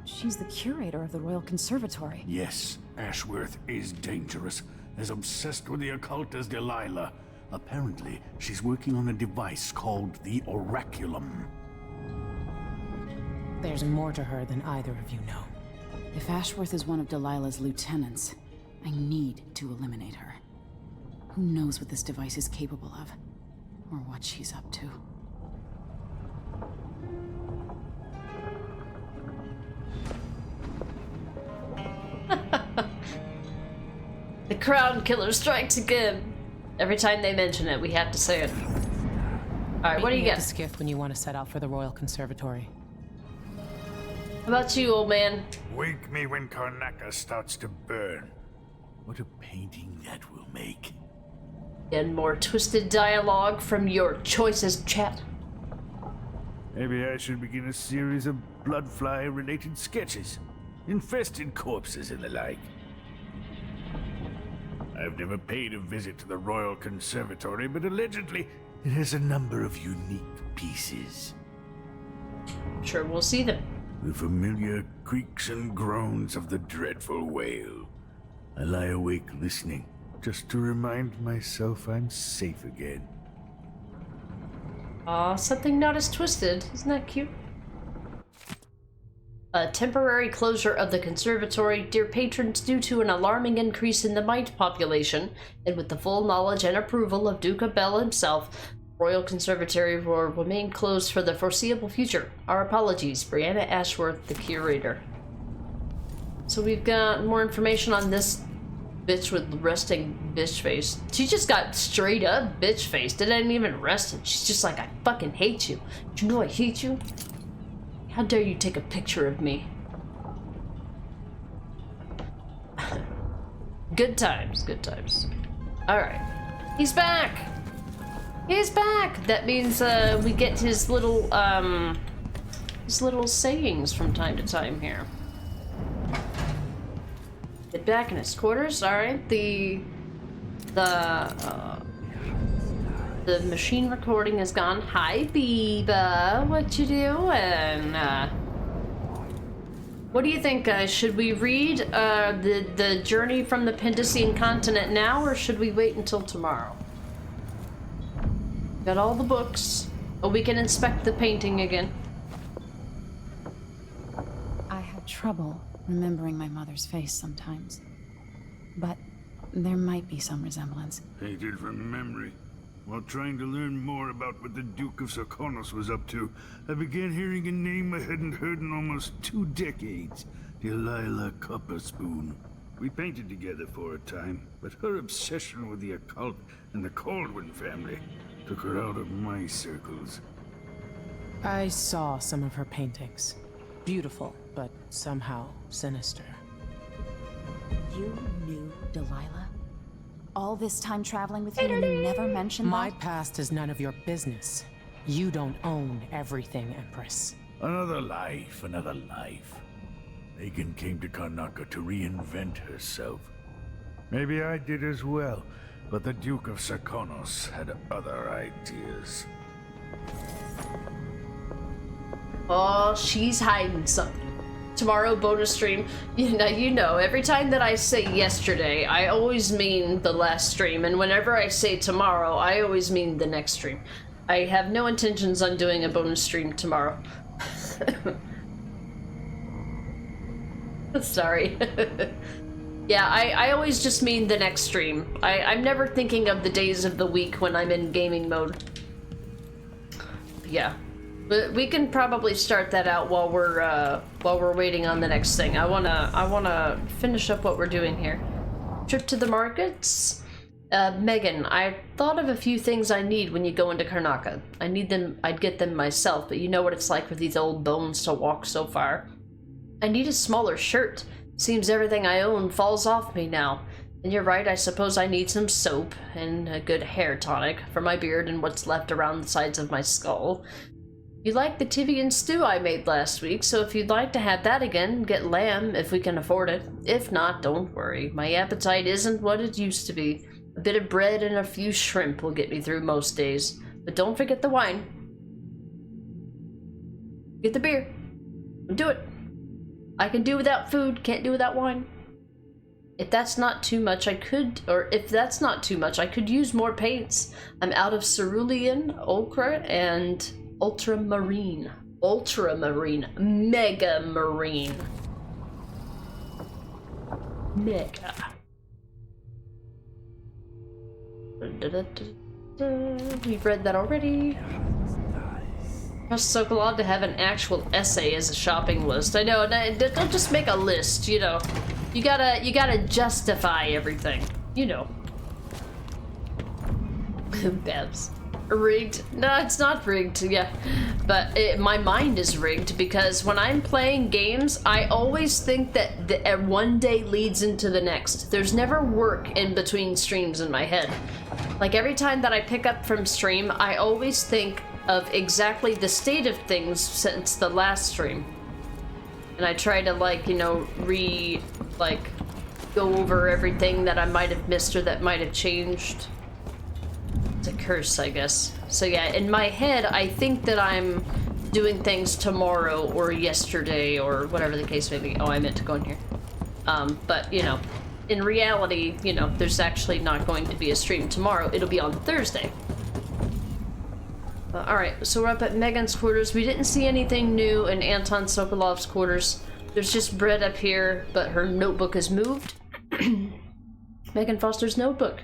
She's the curator of the Royal Conservatory. Yes, Ashworth is dangerous, as obsessed with the occult as Delilah. Apparently, she's working on a device called the Oraculum. There's more to her than either of you know. If Ashworth is one of Delilah's lieutenants, I need to eliminate her. Who knows what this device is capable of, or what she's up to. The Crown Killer strikes again. Every time they mention it, we have to say it. Alright, what do you Meet me at get? the skiff when you want to set out for the Royal Conservatory. How about you, old man? Wake me when Karnaka starts to burn. What a painting that will make. And more twisted dialogue from your choices, chat. Maybe I should begin a series of bloodfly-related sketches. Infested corpses and the like. I've never paid a visit to the Royal Conservatory, but allegedly it has a number of unique pieces. Sure, we'll see them. The familiar creaks and groans of the dreadful whale. I lie awake listening, just to remind myself I'm safe again. Aw, something not as twisted. Isn't that cute? A temporary closure of the conservatory, dear patrons, due to an alarming increase in the mite population, and with the full knowledge and approval of Duke of Bell himself, Royal Conservatory will remain closed for the foreseeable future. Our apologies, Brianna Ashworth, the curator. So we've got more information on this bitch with resting bitch face. She just got straight up bitch face. Didn't even rest it. She's just like, I fucking hate you. Do you know I hate you? How dare you take a picture of me? Good times, good times. Alright. He's back! He's back! That means we get his little sayings from time to time here. Get back in his quarters, alright. The machine recording is gone. Hi, Biba. What you doing? What do you think, guys? Should we read the Journey from the Pendician Continent now, or should we wait until tomorrow? Got all the books. Oh, we can inspect the painting again. I have trouble remembering my mother's face sometimes, but there might be some resemblance. Painted from memory. While trying to learn more about what the Duke of Sarkonos was up to, I began hearing a name I hadn't heard in almost 2 decades. Delilah Copperspoon. We painted together for a time, but her obsession with the occult and the Caldwin family took her out of my circles. I saw some of her paintings. Beautiful, but somehow sinister. You knew Delilah? All this time traveling with you and you never mentioned My that? past is none of your business. You don't own everything, Empress. Another life, another life. Megan came to Karnaca to reinvent herself. Maybe I did as well, but the Duke of Sarkonos had other ideas. Oh, she's hiding something. Tomorrow bonus stream. You know, every time that I say yesterday, I always mean the last stream, and whenever I say tomorrow, I always mean the next stream. I have no intentions on doing a bonus stream tomorrow. Sorry. Yeah, I always just mean the next stream. I'm never thinking of the days of the week when I'm in gaming mode. Yeah. But we can probably start that out while we're waiting on the next thing. I wanna finish up what we're doing here. Trip to the markets. Megan, I thought of a few things I need when you go into Karnaca. I'd get them myself, but you know what it's like with these old bones to walk so far. I need a smaller shirt. Seems everything I own falls off me now. And you're right, I suppose I need some soap and a good hair tonic for my beard and what's left around the sides of my skull. You liked the Tivian stew I made last week, so if you'd like to have that again, get lamb if we can afford it. If not, don't worry. My appetite isn't what it used to be. A bit of bread and a few shrimp will get me through most days. But don't forget the wine. Get the beer. Do it. I can do without food, can't do without wine. If that's not too much, I could use more paints. I'm out of cerulean, ochre, and ultramarine. Mega marine. Mega. We've read that already. I'm so glad to have an actual essay as a shopping list. I know, don't just make a list, you know. You gotta justify everything, you know. Bevs. Rigged? No, it's not rigged, yeah. But my mind is rigged because when I'm playing games, I always think that one day leads into the next. There's never work in between streams in my head. Like every time that I pick up from stream, I always think of exactly the state of things since the last stream. And I try to go over everything that I might have missed or that might have changed. It's a curse, I guess. So yeah, in my head, I think that I'm doing things tomorrow or yesterday or whatever the case may be. Oh, I meant to go in here. But, you know, in reality, you know, there's actually not going to be a stream tomorrow. It'll be on Thursday. Alright, so we're up at Megan's quarters. We didn't see anything new in Anton Sokolov's quarters. There's just Brett up here, but her notebook is moved. Megan Foster's notebook.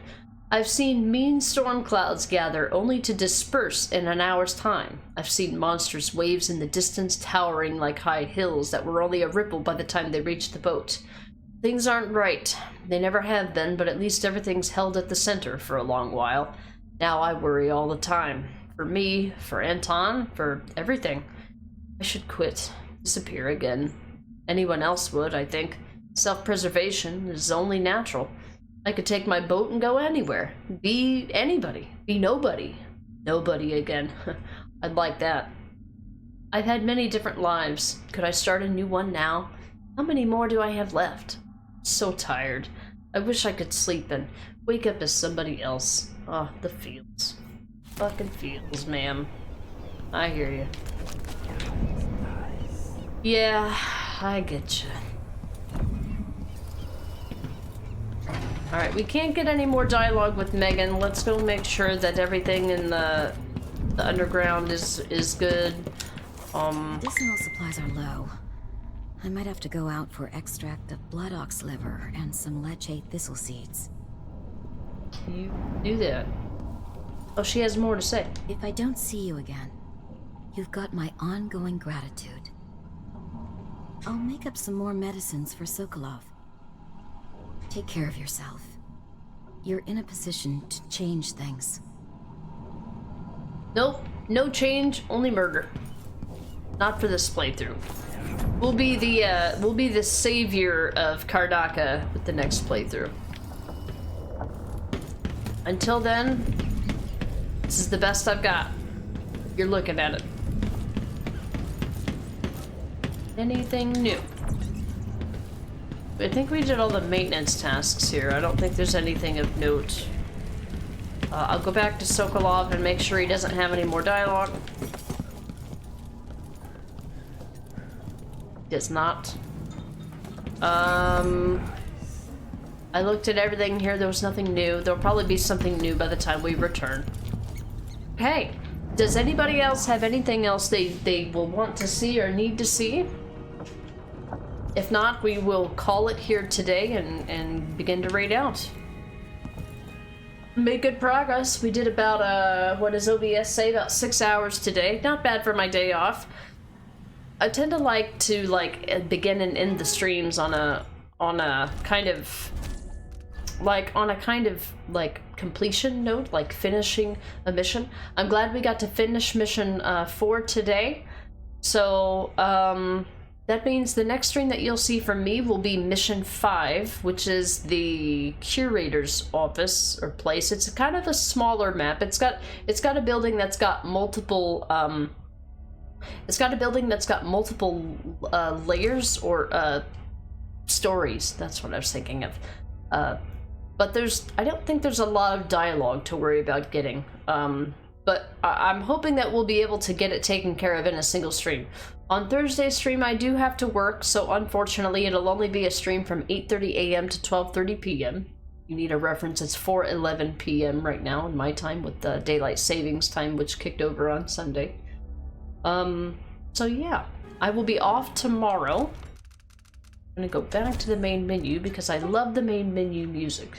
I've seen mean storm clouds gather only to disperse in an hour's time. I've seen monstrous waves in the distance towering like high hills that were only a ripple by the time they reached the boat. Things aren't right. They never have been, but at least everything's held at the center for a long while. Now I worry all the time. For me, for Anton, for everything. I should quit. Disappear again. Anyone else would, I think. Self-preservation is only natural. I could take my boat and go anywhere. Be anybody. Be nobody. Nobody again. I'd like that. I've had many different lives. Could I start a new one now? How many more do I have left? So tired. I wish I could sleep and wake up as somebody else. Oh, the fields. Fucking fields, ma'am. I hear you. Yeah, I get you. Alright, we can't get any more dialogue with Megan. Let's go make sure that everything in the underground is good. Medicinal supplies are low. I might have to go out for extract of blood ox liver and some leche thistle seeds. You do that. Oh, she has more to say. If I don't see you again, you've got my ongoing gratitude. I'll make up some more medicines for Sokolov. Take care of yourself. You're in a position to change things. Nope, no change, only murder. Not for this playthrough. We'll be the savior of Kardaka with the next playthrough. Until then, this is the best I've got. You're looking at it. Anything new? I think we did all the maintenance tasks here. I don't think there's anything of note. I'll go back to Sokolov and make sure he doesn't have any more dialogue. Does not. I looked at everything here. There was nothing new. There'll probably be something new by the time we return. Hey, does anybody else have anything else they will want to see or need to see? If not, we will call it here today and begin to raid out. Made good progress. We did about, what does OBS say? About 6 hours today. Not bad for my day off. I tend to like to, begin and end the streams on a kind of completion note, like finishing a mission. I'm glad we got to finish mission 4 today. So, that means the next stream that you'll see from me will be mission 5, which is the curator's office or place. It's kind of a smaller map. It's got a building that's got multiple layers or stories. That's what I was thinking of. But I don't think there's a lot of dialogue to worry about getting. But I'm hoping that we'll be able to get it taken care of in a single stream. On Thursday's stream, I do have to work, so unfortunately, it'll only be a stream from 8:30 a.m. to 12:30 p.m. You need a reference, it's 4:11 p.m. right now in my time with the daylight savings time, which kicked over on Sunday. So yeah, I will be off tomorrow. I'm gonna go back to the main menu because I love the main menu music.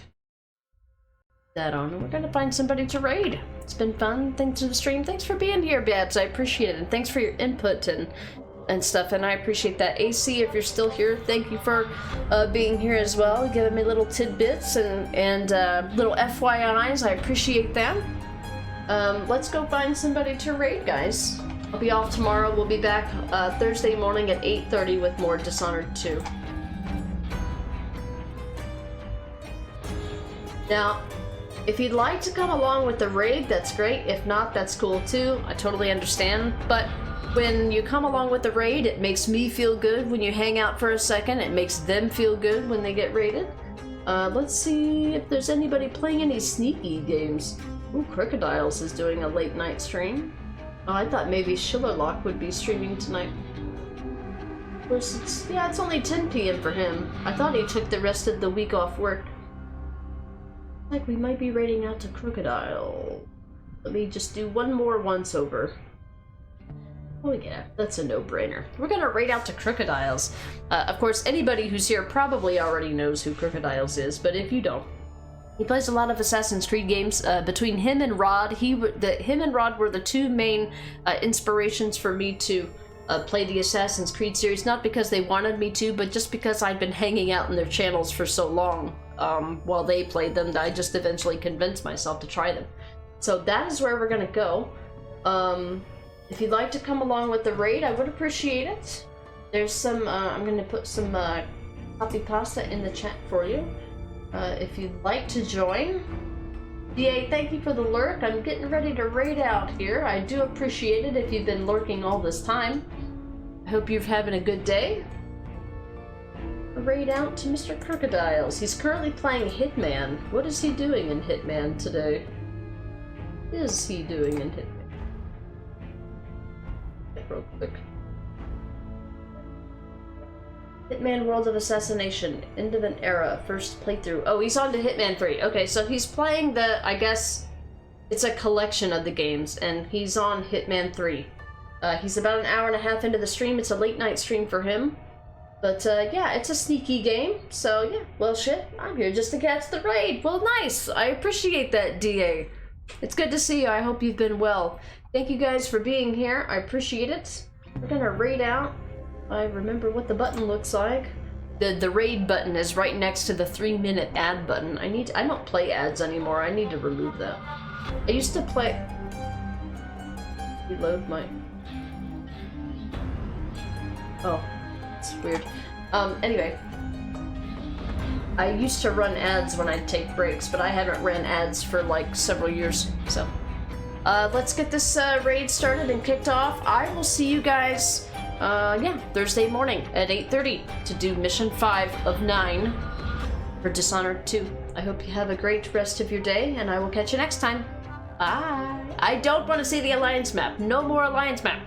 That on, we're gonna find somebody to raid. It's been fun. Thanks for the stream. Thanks for being here, Babs. I appreciate it, and thanks for your input and stuff. And I appreciate that. AC, if you're still here, thank you for being here as well, giving me little tidbits and little FYIs. I appreciate that. Let's go find somebody to raid, guys. I'll be off tomorrow. We'll be back Thursday morning at 8:30 with more Dishonored 2. Now, if you'd like to come along with the raid, that's great. If not, that's cool too. I totally understand. But when you come along with the raid, it makes me feel good when you hang out for a second. It makes them feel good when they get raided. Let's see if there's anybody playing any sneaky games. Ooh, Crocodiles is doing a late night stream. Oh, I thought maybe Schillerlock would be streaming tonight. Of course, it's only 10 p.m. for him. I thought he took the rest of the week off work. Like we might be raiding out to Crocodile. Let me just do one more once over. Oh yeah, that's a no-brainer. We're gonna raid out to Crocodiles. Of course, anybody who's here probably already knows who Crocodiles is, but if you don't, he plays a lot of Assassin's Creed games. Between him and Rod, him and Rod were the two main inspirations for me to play the Assassin's Creed series. Not because they wanted me to, but just because I'd been hanging out in their channels for so long while they played them, that I just eventually convinced myself to try them. So that is where we're gonna go. If you'd like to come along with the raid, I would appreciate it. There's some, I'm gonna put some copy pasta in the chat for you. If you'd like to join. DA, thank you for the lurk. I'm getting ready to raid out here. I do appreciate it if you've been lurking all this time. I hope you're having a good day. A raid out to Mr. Crocodiles. He's currently playing Hitman. What is he doing in Hitman today? What is he doing in Hitman? Real quick. Hitman World of Assassination, end of an era, first playthrough. Oh, he's on to Hitman 3. Okay, so he's playing the, I guess, it's a collection of the games, and he's on Hitman 3. He's about an hour and a half into the stream. It's a late night stream for him. But, yeah, it's a sneaky game, so yeah, well shit, I'm here just to catch the raid. Well, nice, I appreciate that, DA. It's good to see you, I hope you've been well. Thank you guys for being here, I appreciate it. We're gonna raid out. I remember what the button looks like. The raid button is right next to the 3-minute ad button. I don't play ads anymore. I need to remove that. I used to play. Reload my. Oh, it's weird. Anyway, I used to run ads when I'd take breaks, but I haven't ran ads for like several years. So, let's get this raid started and kicked off. I will see you guys. Yeah, Thursday morning at 8:30 to do mission 5 of 9 for Dishonored 2. I hope you have a great rest of your day, and I will catch you next time. Bye. I don't want to see the Alliance map. No more Alliance map.